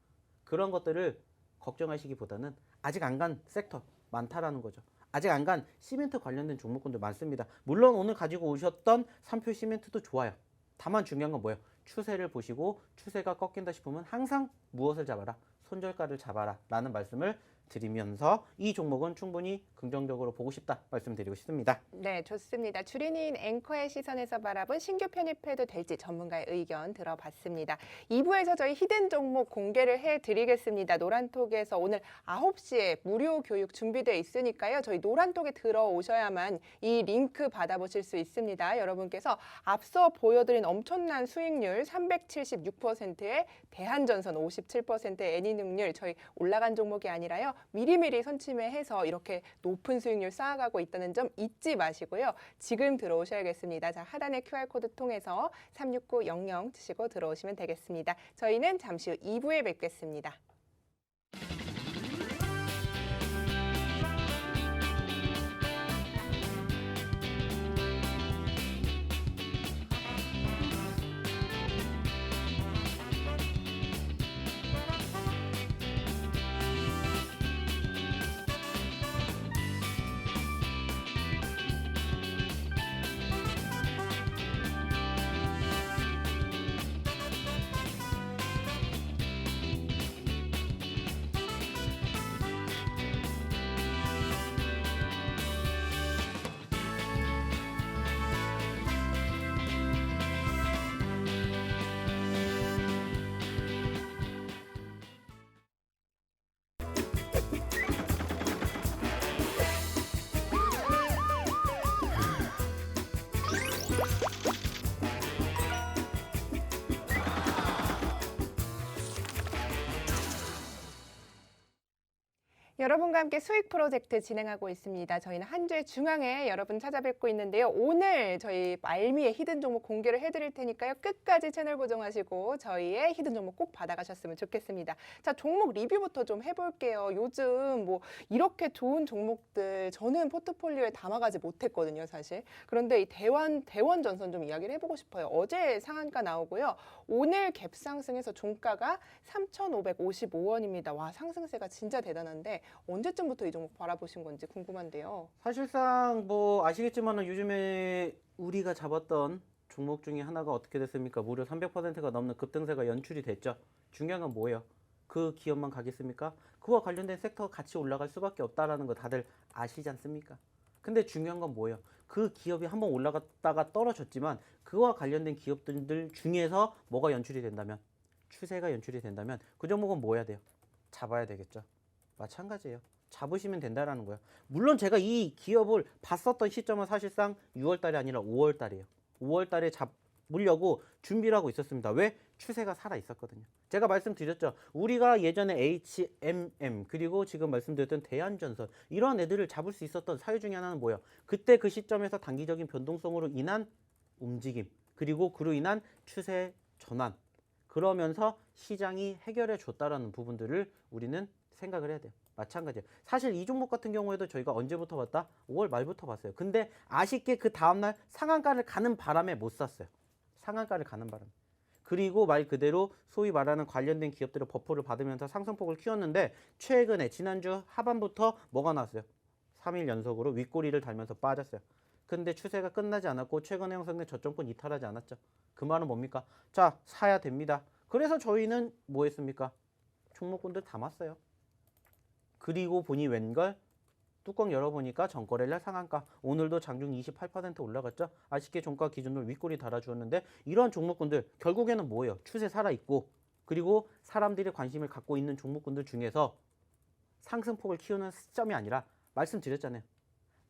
그런 것들을 걱정하시기보다는 아직 안 간 섹터 많다라는 거죠. 아직 안 간 시멘트 관련된 종목군들 많습니다. 물론 오늘 가지고 오셨던 삼표 시멘트도 좋아요. 다만 중요한 건 뭐예요? 추세를 보시고 추세가 꺾인다 싶으면 항상 무엇을 잡아라? 손절가를 잡아라 라는 말씀을 드리면서 이 종목은 충분히 긍정적으로 보고 싶다 말씀드리고 싶습니다. 네, 좋습니다. 주린이인 앵커의 시선에서 바라본 신규 편입해도 될지 전문가의 의견 들어봤습니다. 2부에서 저희 히든 종목 공개를 해드리겠습니다. 노란톡에서 오늘 9시에 무료 교육 준비되어 있으니까요. 저희 노란톡에 들어오셔야만 이 링크 받아보실 수 있습니다. 여러분께서 앞서 보여드린 엄청난 수익률 376%의 대한전선 57%의 애니능률 저희 올라간 종목이 아니라요. 미리미리 선침해서 이렇게 높은 수익률 쌓아가고 있다는 점 잊지 마시고요. 지금 들어오셔야겠습니다. 자, 하단의 QR코드 통해서 36900 치시고 들어오시면 되겠습니다. 저희는 잠시 후 2부에 뵙겠습니다. 여러분과 함께 수익 프로젝트 진행하고 있습니다. 저희는 한 주의 중앙에 여러분 찾아뵙고 있는데요. 오늘 저희 말미에 히든 종목 공개를 해드릴 테니까요. 끝까지 채널 고정하시고 저희의 히든 종목 꼭 받아가셨으면 좋겠습니다. 자, 종목 리뷰부터 좀 해볼게요. 요즘 뭐 이렇게 좋은 종목들 저는 포트폴리오에 담아가지 못했거든요, 사실. 그런데 이 대원전선 좀 이야기를 해보고 싶어요. 어제 상한가 나오고요. 오늘 갭 상승해서 종가가 3,555원입니다. 와, 상승세가 진짜 대단한데 언제쯤부터 이 종목 바라보신 건지 궁금한데요. 사실상 뭐 아시겠지만은 요즘에 우리가 잡았던 종목 중에 하나가 어떻게 됐습니까? 무려 300%가 넘는 급등세가 연출이 됐죠. 중요한 건 뭐예요? 그 기업만 가겠습니까? 그와 관련된 섹터가 같이 올라갈 수밖에 없다라는 거 다들 아시지 않습니까? 근데 중요한 건 뭐예요? 그 기업이 한번 올라갔다가 떨어졌지만 그와 관련된 기업들 중에서 뭐가 연출이 된다면 추세가 연출이 된다면 그 종목은 뭐 해야 돼요? 잡아야 되겠죠. 마찬가지예요. 잡으시면 된다라는 거예요. 물론 제가 이 기업을 봤었던 시점은 사실상 6월 달이 아니라 5월 달이에요. 5월 달에 물려고 준비를 하고 있었습니다. 왜? 추세가 살아 있었거든요. 제가 말씀드렸죠. 우리가 예전에 HMM 그리고 지금 말씀드렸던 대한전선 이런 애들을 잡을 수 있었던 사유 중에 하나는 뭐예요? 그때 그 시점에서 단기적인 변동성으로 인한 움직임 그리고 그로 인한 추세 전환 그러면서 시장이 해결해 줬다라는 부분들을 우리는 생각을 해야 돼요. 마찬가지예요. 사실 이 종목 같은 경우에도 저희가 언제부터 봤다? 5월 말부터 봤어요. 근데 아쉽게 그 다음날 상한가를 가는 바람에 못 샀어요. 상한가를 가는 바람에. 그리고 말 그대로 소위 말하는 관련된 기업들의 버프를 받으면서 상승폭을 키웠는데 최근에 지난주 하반부터 뭐가 나왔어요? 3일 연속으로 윗꼬리를 달면서 빠졌어요. 근데 추세가 끝나지 않았고 최근에 형성된 저점권 이탈하지 않았죠. 그 말은 뭡니까? 자, 사야 됩니다. 그래서 저희는 뭐 했습니까? 종목군들 담았어요. 그리고 보니 웬걸? 뚜껑 열어보니까 전거래일 상한가. 오늘도 장중 28% 올라갔죠. 아쉽게 종가 기준으로 윗꼬리 달아주었는데 이런 종목군들 결국에는 뭐예요? 추세 살아있고 그리고 사람들이 관심을 갖고 있는 종목군들 중에서 상승폭을 키우는 시점이 아니라 말씀드렸잖아요.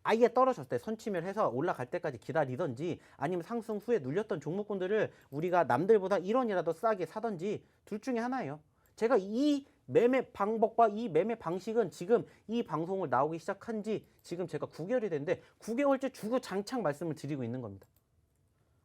아예 떨어졌을 때 선침을 해서 올라갈 때까지 기다리던지 아니면 상승 후에 눌렸던 종목군들을 우리가 남들보다 1원이라도 싸게 사던지 둘 중에 하나예요. 제가 이 매매 방법과 이 매매 방식은 지금 이 방송을 나오기 시작한 지 지금 제가 9개월이 됐는데 9개월째 주구장창 말씀을 드리고 있는 겁니다.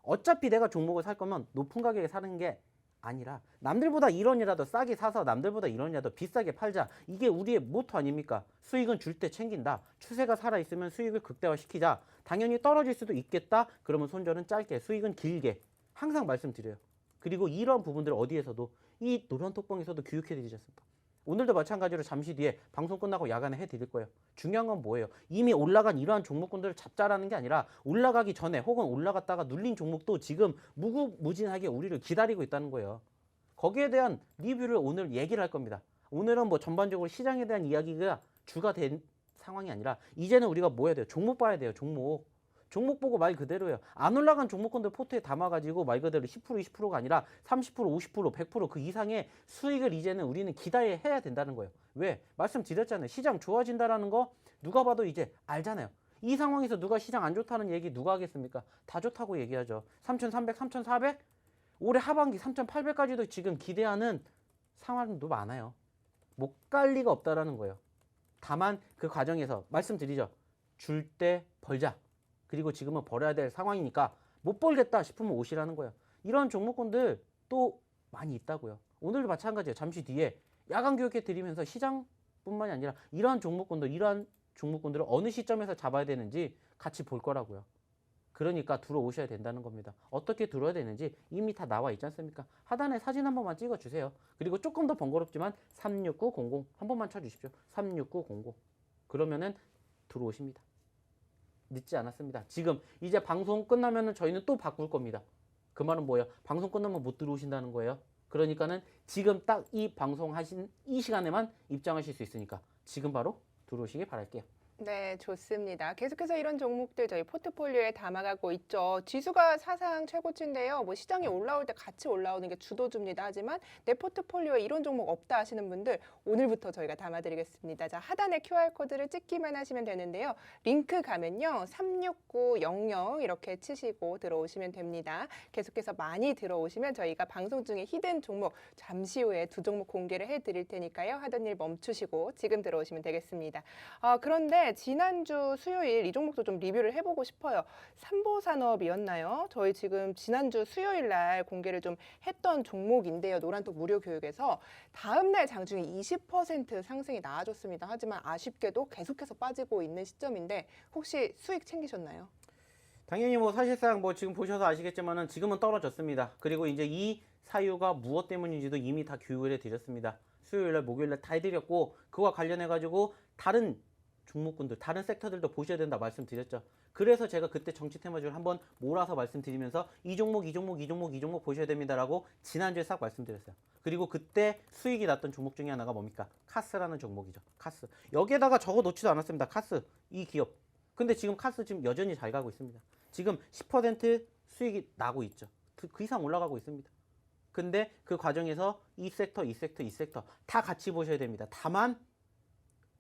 어차피 내가 종목을 살 거면 높은 가격에 사는 게 아니라 남들보다 1원이라도 싸게 사서 남들보다 1원이라도 비싸게 팔자. 이게 우리의 모토 아닙니까? 수익은 줄 때 챙긴다. 추세가 살아있으면 수익을 극대화시키자. 당연히 떨어질 수도 있겠다. 그러면 손절은 짧게, 수익은 길게. 항상 말씀드려요. 그리고 이런 부분들을 어디에서도 이 노련톡방에서도 교육해 드리지 않습니까? 오늘도 마찬가지로 잠시 뒤에 방송 끝나고 야간에 해드릴 거예요. 중요한 건 뭐예요? 이미 올라간 이러한 종목군들을 잡자라는 게 아니라 올라가기 전에 혹은 올라갔다가 눌린 종목도 지금 무궁무진하게 우리를 기다리고 있다는 거예요. 거기에 대한 리뷰를 오늘 얘기를 할 겁니다. 오늘은 뭐 전반적으로 시장에 대한 이야기가 주가 된 상황이 아니라 이제는 우리가 뭐 해야 돼요? 종목 봐야 돼요. 종목 보고 말 그대로예요. 안 올라간 종목군들 포트에 담아가지고 말 그대로 10% 20%가 아니라 30% 50% 100%그 이상의 수익을 이제는 우리는 기대해야 된다는 거예요. 왜? 말씀드렸잖아요. 시장 좋아진다라는 거 누가 봐도 이제 알잖아요. 이 상황에서 누가 시장 안 좋다는 얘기 누가 하겠습니까? 다 좋다고 얘기하죠. 3,300, 3,400? 올해 하반기 3,800까지도 지금 기대하는 상황도 많아요. 못 갈 리가 없다라는 거예요. 다만 그 과정에서 말씀드리죠. 줄 때 벌자. 그리고 지금은 벌어야 될 상황이니까 못 벌겠다 싶으면 오시라는 거예요. 이런 종목군들 또 많이 있다고요. 오늘도 마찬가지예요. 잠시 뒤에 야간 교육해 드리면서 시장뿐만이 아니라 이러한 종목군들을 어느 시점에서 잡아야 되는지 같이 볼 거라고요. 그러니까 들어오셔야 된다는 겁니다. 어떻게 들어야 되는지 이미 다 나와 있지 않습니까? 하단에 사진 한 번만 찍어주세요. 그리고 조금 더 번거롭지만 36900 한 번만 쳐주십시오. 36900 그러면은 들어오십니다. 늦지 않았습니다. 지금 이제 방송 끝나면은 저희는 또 바꿀 겁니다. 그 말은 뭐예요? 방송 끝나면 못 들어오신다는 거예요. 그러니까는 지금 딱 이 방송 하신 이 시간에만 입장하실 수 있으니까 지금 바로 들어오시길 바랄게요. 네, 좋습니다. 계속해서 이런 종목들 저희 포트폴리오에 담아가고 있죠. 지수가 사상 최고치인데요. 뭐 시장이 올라올 때 같이 올라오는 게 주도주입니다. 하지만 내 포트폴리오에 이런 종목 없다 하시는 분들 오늘부터 저희가 담아드리겠습니다. 자, 하단에 QR코드를 찍기만 하시면 되는데요. 링크 가면요. 36900 이렇게 치시고 들어오시면 됩니다. 계속해서 많이 들어오시면 저희가 방송 중에 히든 종목 잠시 후에 두 종목 공개를 해드릴 테니까요. 하던 일 멈추시고 지금 들어오시면 되겠습니다. 그런데 지난주 수요일 이 종목도 좀 리뷰를 해보고 싶어요. 삼보산업이었나요? 저희 지금 지난주 수요일 날 공개를 좀 했던 종목인데요. 노란톡 무료 교육에서 다음날 장중에 20% 상승이 나와줬습니다. 하지만 아쉽게도 계속해서 빠지고 있는 시점인데 혹시 수익 챙기셨나요? 당연히 뭐 사실상 뭐 지금 보셔서 아시겠지만은 지금은 떨어졌습니다. 그리고 이제 이 사유가 무엇 때문인지도 이미 다 교육을 해드렸습니다. 수요일날 목요일날 다 해드렸고 그와 관련해가지고 다른 종목군들, 다른 섹터들도 보셔야 된다 말씀드렸죠. 그래서 제가 그때 정치 테마주를 한번 몰아서 말씀드리면서 이 종목 보셔야 됩니다라고 지난주에 싹 말씀드렸어요. 그리고 그때 수익이 났던 종목 중에 하나가 뭡니까? 카스라는 종목이죠. 카스. 여기에다가 적어 놓지도 않았습니다. 카스. 이 기업. 근데 지금 카스 지금 여전히 잘 가고 있습니다. 지금 10% 수익이 나고 있죠. 그 이상 올라가고 있습니다. 근데 그 과정에서 이 섹터 다 같이 보셔야 됩니다. 다만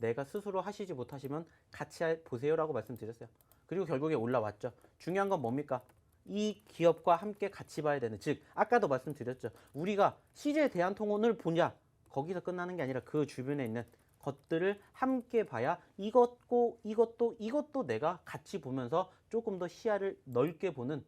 내가 스스로 하시지 못하시면 같이 보세요라고 말씀드렸어요. 그리고 결국에 올라왔죠. 중요한 건 뭡니까? 이 기업과 함께 같이 봐야 되는, 즉 아까도 말씀드렸죠. 우리가 CJ 대한통운을 보냐, 거기서 끝나는 게 아니라 그 주변에 있는 것들을 함께 봐야 이것도 내가 같이 보면서 조금 더 시야를 넓게 보는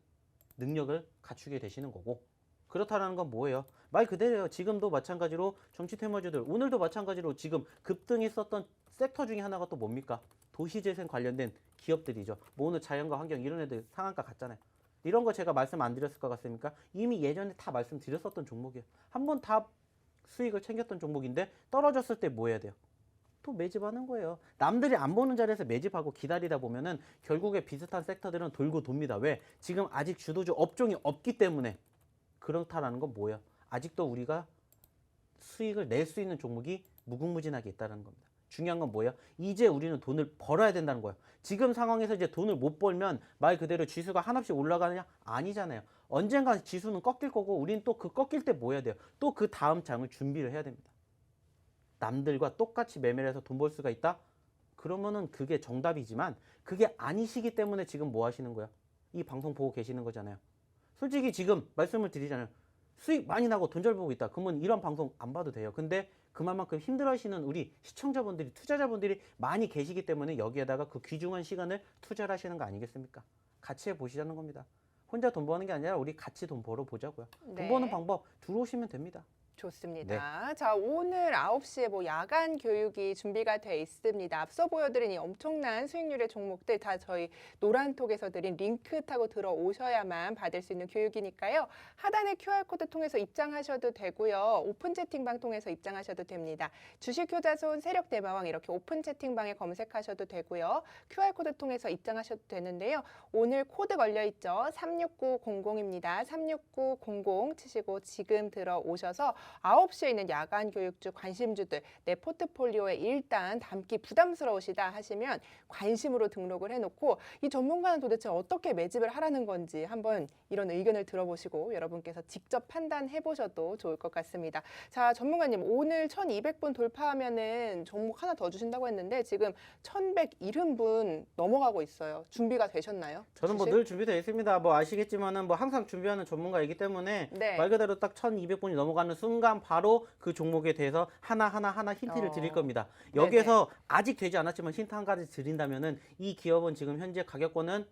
능력을 갖추게 되시는 거고, 그렇다는 건 뭐예요? 말 그대로예요. 지금도 마찬가지로 정치 테마주들, 오늘도 마찬가지로 지금 급등했었던 섹터 중에 하나가 또 뭡니까? 도시재생 관련된 기업들이죠. 뭐 오늘 자연과 환경 이런 애들 상한가 갔잖아요. 이런 거 제가 말씀 안 드렸을 것 같습니까? 이미 예전에 다 말씀드렸었던 종목이에요. 한번 다 수익을 챙겼던 종목인데 떨어졌을 때 뭐 해야 돼요? 또 매집하는 거예요. 남들이 안 보는 자리에서 매집하고 기다리다 보면은 결국에 비슷한 섹터들은 돌고 돕니다. 왜? 지금 아직 주도주 업종이 없기 때문에. 그렇다라는 건 뭐예요? 아직도 우리가 수익을 낼 수 있는 종목이 무궁무진하게 있다는 겁니다. 중요한 건 뭐예요? 이제 우리는 돈을 벌어야 된다는 거예요. 지금 상황에서 이제 돈을 못 벌면 말 그대로 지수가 한없이 올라가느냐? 아니잖아요. 언젠가 지수는 꺾일 거고 우리는 또 그 꺾일 때 뭐 해야 돼요? 또 그 다음 장을 준비를 해야 됩니다. 남들과 똑같이 매매를 해서 돈 벌 수가 있다? 그러면은 그게 정답이지만 그게 아니시기 때문에 지금 뭐 하시는 거야? 이 방송 보고 계시는 거잖아요. 솔직히 지금 말씀을 드리잖아요. 수익 많이 나고 돈 잘 벌고 있다. 그러면 이런 방송 안 봐도 돼요. 근데 그만큼 힘들어하시는 우리 시청자분들이, 투자자분들이 많이 계시기 때문에 여기에다가 그 귀중한 시간을 투자를 하시는 거 아니겠습니까? 같이 해보시자는 겁니다. 혼자 돈 버는 게 아니라 우리 같이 돈 벌어 보자고요. 돈 네. 버는 방법 들어오시면 됩니다. 좋습니다. 자, 오늘 9시에 뭐 야간 교육이 준비가 돼 있습니다. 앞서 보여드린 이 엄청난 수익률의 종목들 다 저희 노란톡에서 드린 링크 타고 들어오셔야만 받을 수 있는 교육이니까요. 하단의 QR코드 통해서 입장하셔도 되고요. 오픈 채팅방 통해서 입장하셔도 됩니다. 주식효자손 세력대마왕 이렇게 오픈 채팅방에 검색하셔도 되고요. QR코드 통해서 입장하셔도 되는데요. 오늘 코드 걸려있죠. 36900입니다. 36900 치시고 지금 들어오셔서 9시에 있는 야간 교육주 관심주들 내 포트폴리오에 일단 담기 부담스러우시다 하시면 관심으로 등록을 해놓고 이 전문가는 도대체 어떻게 매집을 하라는 건지 한번 이런 의견을 들어보시고 여러분께서 직접 판단해 보셔도 좋을 것 같습니다. 자, 전문가님 오늘 1200분 돌파하면은 종목 하나 더 주신다고 했는데 지금 1170분 넘어가고 있어요. 준비가 되셨나요? 저는 뭐 주식? 늘 준비되어 있습니다. 뭐 아시겠지만은 뭐 항상 준비하는 전문가이기 때문에 네. 말 그대로 딱 1200분이 넘어가는 순간 바로 그 종목에 대해서 하나하나 힌트를 드릴 겁니다. 여기에서 아직 되지 않았지만 힌트 한 가지 드린다면은 이 기업은 지금 현재 가격권은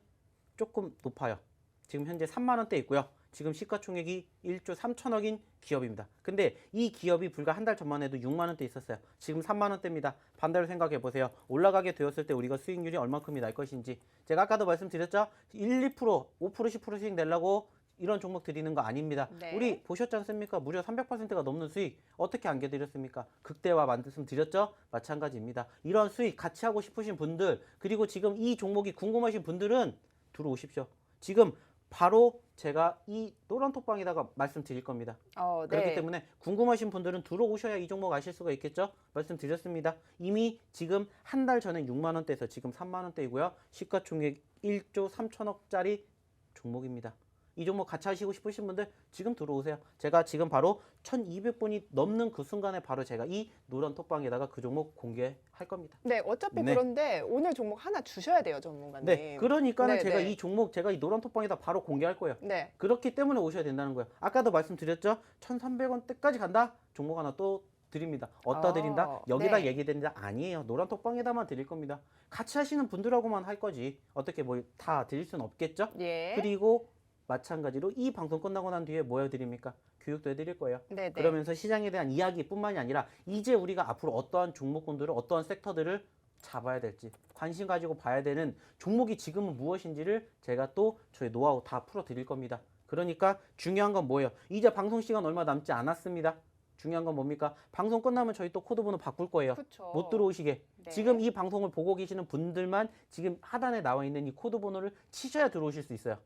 조금 높아요. 지금 현재 3만 원대 있고요. 지금 시가총액이 1조 3천억인 기업입니다. 근데 이 기업이 불과 한 달 전만 해도 6만 원대 있었어요. 지금 3만 원대입니다. 반대로 생각해 보세요. 올라가게 되었을 때 우리가 수익률이 얼마큼이 날 것인지. 제가 아까도 말씀드렸죠? 1, 2%, 5%, 10% 수익 내려고 이런 종목 드리는 거 아닙니다. 네. 우리 보셨지 않습니까? 무려 300%가 넘는 수익 어떻게 안겨드렸습니까? 극대화 말씀드렸죠? 마찬가지입니다. 이런 수익 같이 하고 싶으신 분들, 그리고 지금 이 종목이 궁금하신 분들은 들어오십시오. 지금 바로 제가 이 노란 톡방에다가 말씀드릴 겁니다. 그렇기 네. 때문에 궁금하신 분들은 들어오셔야 이 종목 아실 수가 있겠죠? 말씀드렸습니다. 이미 지금 한 달 전에 6만 원대에서 지금 3만 원대이고요. 시가총액 1조 3천억짜리 종목입니다. 이 종목 같이 하시고 싶으신 분들 지금 들어오세요. 제가 지금 바로 1200분이 넘는 그 순간에 바로 제가 이 노란 톡방에다가 그 종목 공개할 겁니다. 네, 어차피 네. 그런데 오늘 종목 하나 주셔야 돼요, 전문가님. 네, 그러니까는 네, 제가 네. 이 종목 제가 이 노란 톡방에다 바로 공개할 거예요. 네. 그렇기 때문에 오셔야 된다는 거예요. 아까도 말씀드렸죠? 1300원대까지 간다? 종목 하나 또 드립니다. 어디다 드린다? 여기다 네. 얘기드린다? 아니에요. 노란 톡방에다만 드릴 겁니다. 같이 하시는 분들하고만 할 거지. 어떻게 뭐 다 드릴 수는 없겠죠? 예. 그리고 마찬가지로 이 방송 끝나고 난 뒤에 뭐 해드립니까? 교육도 해드릴 거예요. 네, 네. 그러면서 시장에 대한 이야기뿐만이 아니라 이제 우리가 앞으로 어떠한 종목군들을 어떠한 섹터들을 잡아야 될지 관심 가지고 봐야 되는 종목이 지금은 무엇인지를 제가 또 저희 노하우 다 풀어드릴 겁니다. 그러니까 중요한 건 뭐예요? 이제 방송 시간 얼마 남지 않았습니다. 중요한 건 뭡니까? 방송 끝나면 저희 또 코드 번호 바꿀 거예요. 그쵸. 못 들어오시게. 네. 지금 이 방송을 보고 계시는 분들만 지금 하단에 나와 있는 이 코드 번호를 치셔야 들어오실 수 있어요.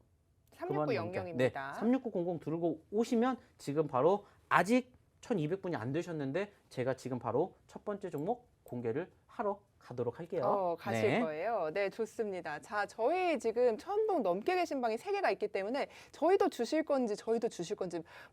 36900입니다. 네, 36900 들고 오시면 지금 바로 아직 1200분이 안 되셨는데 제가 지금 바로 첫 번째 종목 공개를 하러 가도록 할게요. 가실 네. 거예요. 네, 좋습니다. 자, 저희 지금 1000분 넘게 계신 방이 3개가 있기 때문에 저희도 주실 건지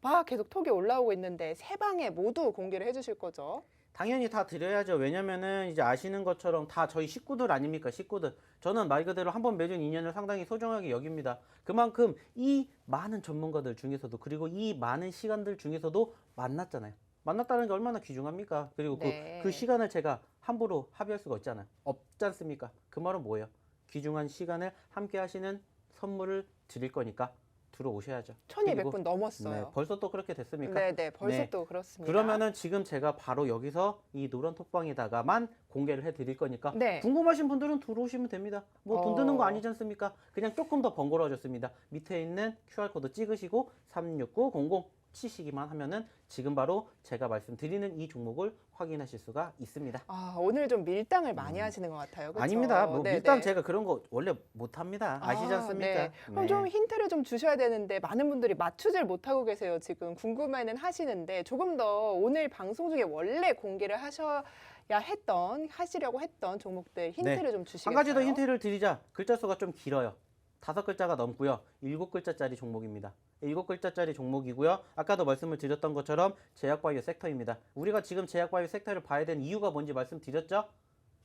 막 계속 톡이 올라오고 있는데 세 방에 모두 공개를 해주실 거죠? 당연히 다 드려야죠. 왜냐면은 이제 아시는 것처럼 다 저희 식구들 아닙니까? 식구들. 저는 말 그대로 한 번 매준 인연을 상당히 소중하게 여깁니다. 그만큼 이 많은 전문가들 중에서도 그리고 이 많은 시간들 중에서도 만났잖아요. 만났다는 게 얼마나 귀중합니까? 그리고 네. 그 시간을 제가 함부로 합의할 수가 없잖아요. 없지 않습니까? 그 말은 뭐예요? 귀중한 시간을 함께 하시는 선물을 드릴 거니까 들어오셔야죠. 1,200분 네, 넘었어요. 벌써 또 그렇게 됐습니까? 네네, 벌써 네. 또 그렇습니다. 그러면은 지금 제가 바로 여기서 이 노란 톡방에다가만 공개를 해드릴 거니까 네. 궁금하신 분들은 들어오시면 됩니다. 뭐 돈 드는 거 아니지 않습니까? 그냥 조금 더 번거로워졌습니다. 밑에 있는 QR코드 찍으시고 36900 치시기만 하면은 지금 바로 제가 말씀드리는 이 종목을 확인하실 수가 있습니다. 아, 오늘 좀 밀당을 많이 하시는 것 같아요. 그쵸? 아닙니다. 뭐 네네. 밀당 제가 그런 거 원래 못합니다. 아시지 않습니까? 네. 그럼 좀 힌트를 좀 주셔야 되는데 많은 분들이 맞추질 못하고 계세요. 지금 궁금해는 하시는데 조금 더 오늘 방송 중에 원래 공개를 하시려고 했던 종목들 힌트를 좀 주시겠어요? 한 가지 더 힌트를 드리자. 글자 수가 좀 길어요. 5글자가 넘고요. 7글자짜리 종목입니다. 7글자짜리 종목이고요. 아까도 말씀을 드렸던 것처럼 제약바이오 섹터입니다. 우리가 지금 제약바이오 섹터를 봐야 되는 이유가 뭔지 말씀드렸죠?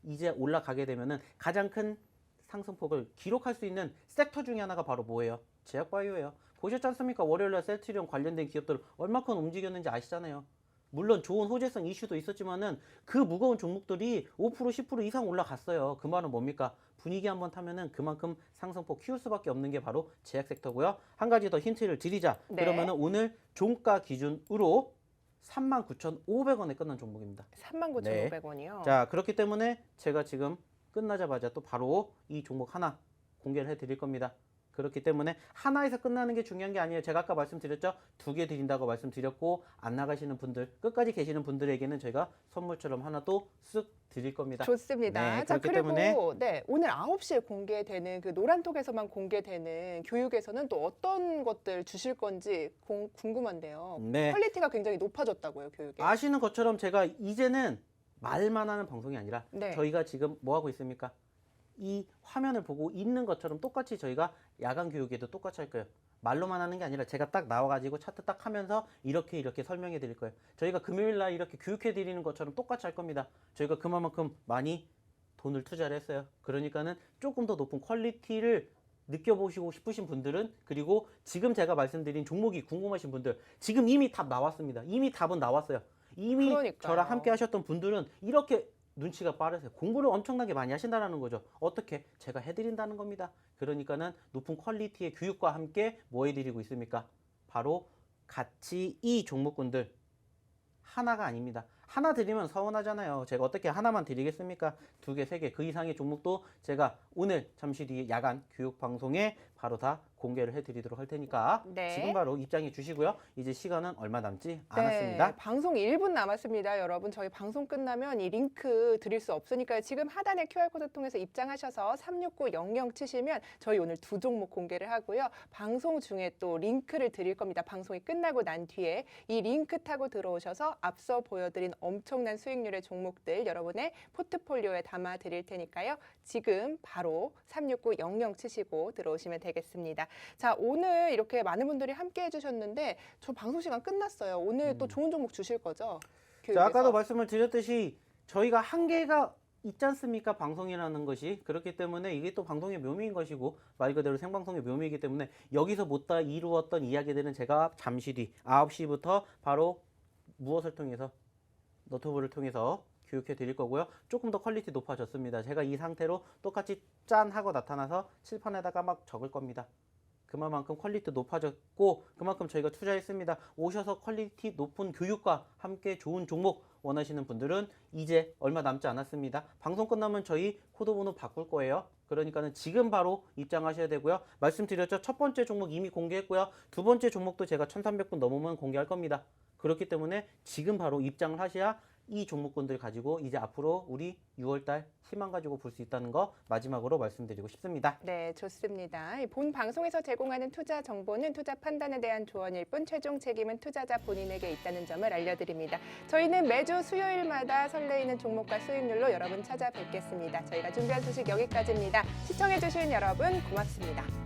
이제 올라가게 되면은 가장 큰 상승폭을 기록할 수 있는 섹터 중에 하나가 바로 뭐예요? 제약바이오예요. 보셨지 않습니까? 월요일날 셀트리온 관련된 기업들 얼마큼 움직였는지 아시잖아요. 물론 좋은 호재성 이슈도 있었지만은 그 무거운 종목들이 5% 10% 이상 올라갔어요. 그 말은 뭡니까? 분위기 한번 타면은 그만큼 상승폭 키울 수밖에 없는 게 바로 제약 섹터고요. 한 가지 더 힌트를 드리자. 네. 그러면은 오늘 종가 기준으로 39,500원에 끝난 종목입니다. 39,500원이요. 자, 그렇기 때문에 제가 지금 끝나자마자 또 바로 이 종목 하나 공개를 해드릴 겁니다. 그렇기 때문에 하나에서 끝나는 게 중요한 게 아니에요. 제가 아까 말씀드렸죠. 2개 드린다고 말씀드렸고 안 나가시는 분들, 끝까지 계시는 분들에게는 저희가 선물처럼 하나 또 쓱 드릴 겁니다. 좋습니다. 네, 자, 그렇기 그리고 때문에 네, 오늘 9시에 공개되는 그 노란톡에서만 공개되는 교육에서는 또 어떤 것들 주실 건지 궁금한데요. 네, 퀄리티가 굉장히 높아졌다고요, 교육에. 아시는 것처럼 제가 이제는 말만 하는 방송이 아니라 네. 저희가 지금 뭐 하고 있습니까? 이 화면을 보고 있는 것처럼 똑같이 저희가 야간 교육에도 똑같이 할 거예요. 말로만 하는 게 아니라 제가 딱 나와가지고 차트 딱 하면서 이렇게 설명해 드릴 거예요. 저희가 금요일 날 이렇게 교육해 드리는 것처럼 똑같이 할 겁니다. 저희가 그만큼 많이 돈을 투자를 했어요. 그러니까는 조금 더 높은 퀄리티를 느껴보시고 싶으신 분들은, 그리고 지금 제가 말씀드린 종목이 궁금하신 분들, 지금 이미 답 나왔습니다. 이미 답은 나왔어요. 이미 그러니까요. 저랑 함께 하셨던 분들은 이렇게 눈치가 빠르세요. 공부를 엄청나게 많이 하신다는 거죠. 어떻게? 제가 해드린다는 겁니다. 그러니까는 높은 퀄리티의 교육과 함께 뭐 해드리고 있습니까? 바로 같이 이 종목군들 하나가 아닙니다. 하나 드리면 서운하잖아요. 제가 어떻게 하나만 드리겠습니까? 2개, 3개, 그 이상의 종목도 제가 오늘 잠시 뒤에 야간 교육 방송에 바로 다 공개를 해드리도록 할 테니까 네. 지금 바로 입장해 주시고요. 이제 시간은 얼마 남지 않았습니다. 네, 방송 1분 남았습니다. 여러분, 저희 방송 끝나면 이 링크 드릴 수 없으니까요. 지금 하단의 QR코드 통해서 입장하셔서 36900 치시면 저희 오늘 2종목 공개를 하고요. 방송 중에 또 링크를 드릴 겁니다. 방송이 끝나고 난 뒤에 이 링크 타고 들어오셔서 앞서 보여드린 엄청난 수익률의 종목들 여러분의 포트폴리오에 담아 드릴 테니까요. 지금 바로 36900 치시고 들어오시면 되겠습니다. 자, 오늘 이렇게 많은 분들이 함께 해주셨는데 저 방송 시간 끝났어요. 오늘 또 좋은 종목 주실 거죠? 교육에서. 자, 아까도 말씀을 드렸듯이 저희가 한계가 있지 않습니까? 방송이라는 것이. 그렇기 때문에 이게 또 방송의 묘미인 것이고 말 그대로 생방송의 묘미이기 때문에 여기서 못 다 이루었던 이야기들은 제가 잠시 뒤 9시부터 바로 무엇을 통해서 너튜브를 통해서 교육해 드릴 거고요. 조금 더 퀄리티 높아졌습니다. 제가 이 상태로 똑같이 짠 하고 나타나서 칠판에다가 막 적을 겁니다. 그만큼 퀄리티 높아졌고 그만큼 저희가 투자했습니다. 오셔서 퀄리티 높은 교육과 함께 좋은 종목 원하시는 분들은 이제 얼마 남지 않았습니다. 방송 끝나면 저희 코드번호 바꿀 거예요. 그러니까는 지금 바로 입장하셔야 되고요. 말씀드렸죠. 첫 번째 종목 이미 공개했고요. 두 번째 종목도 제가 1300분 넘으면 공개할 겁니다. 그렇기 때문에 지금 바로 입장을 하셔야 이 종목군들 가지고 이제 앞으로 우리 6월달 희망 가지고 볼 수 있다는 거 마지막으로 말씀드리고 싶습니다. 네, 좋습니다. 본 방송에서 제공하는 투자 정보는 투자 판단에 대한 조언일 뿐 최종 책임은 투자자 본인에게 있다는 점을 알려드립니다. 저희는 매주 수요일마다 설레이는 종목과 수익률로 여러분 찾아뵙겠습니다. 저희가 준비한 소식 여기까지입니다. 시청해주신 여러분 고맙습니다.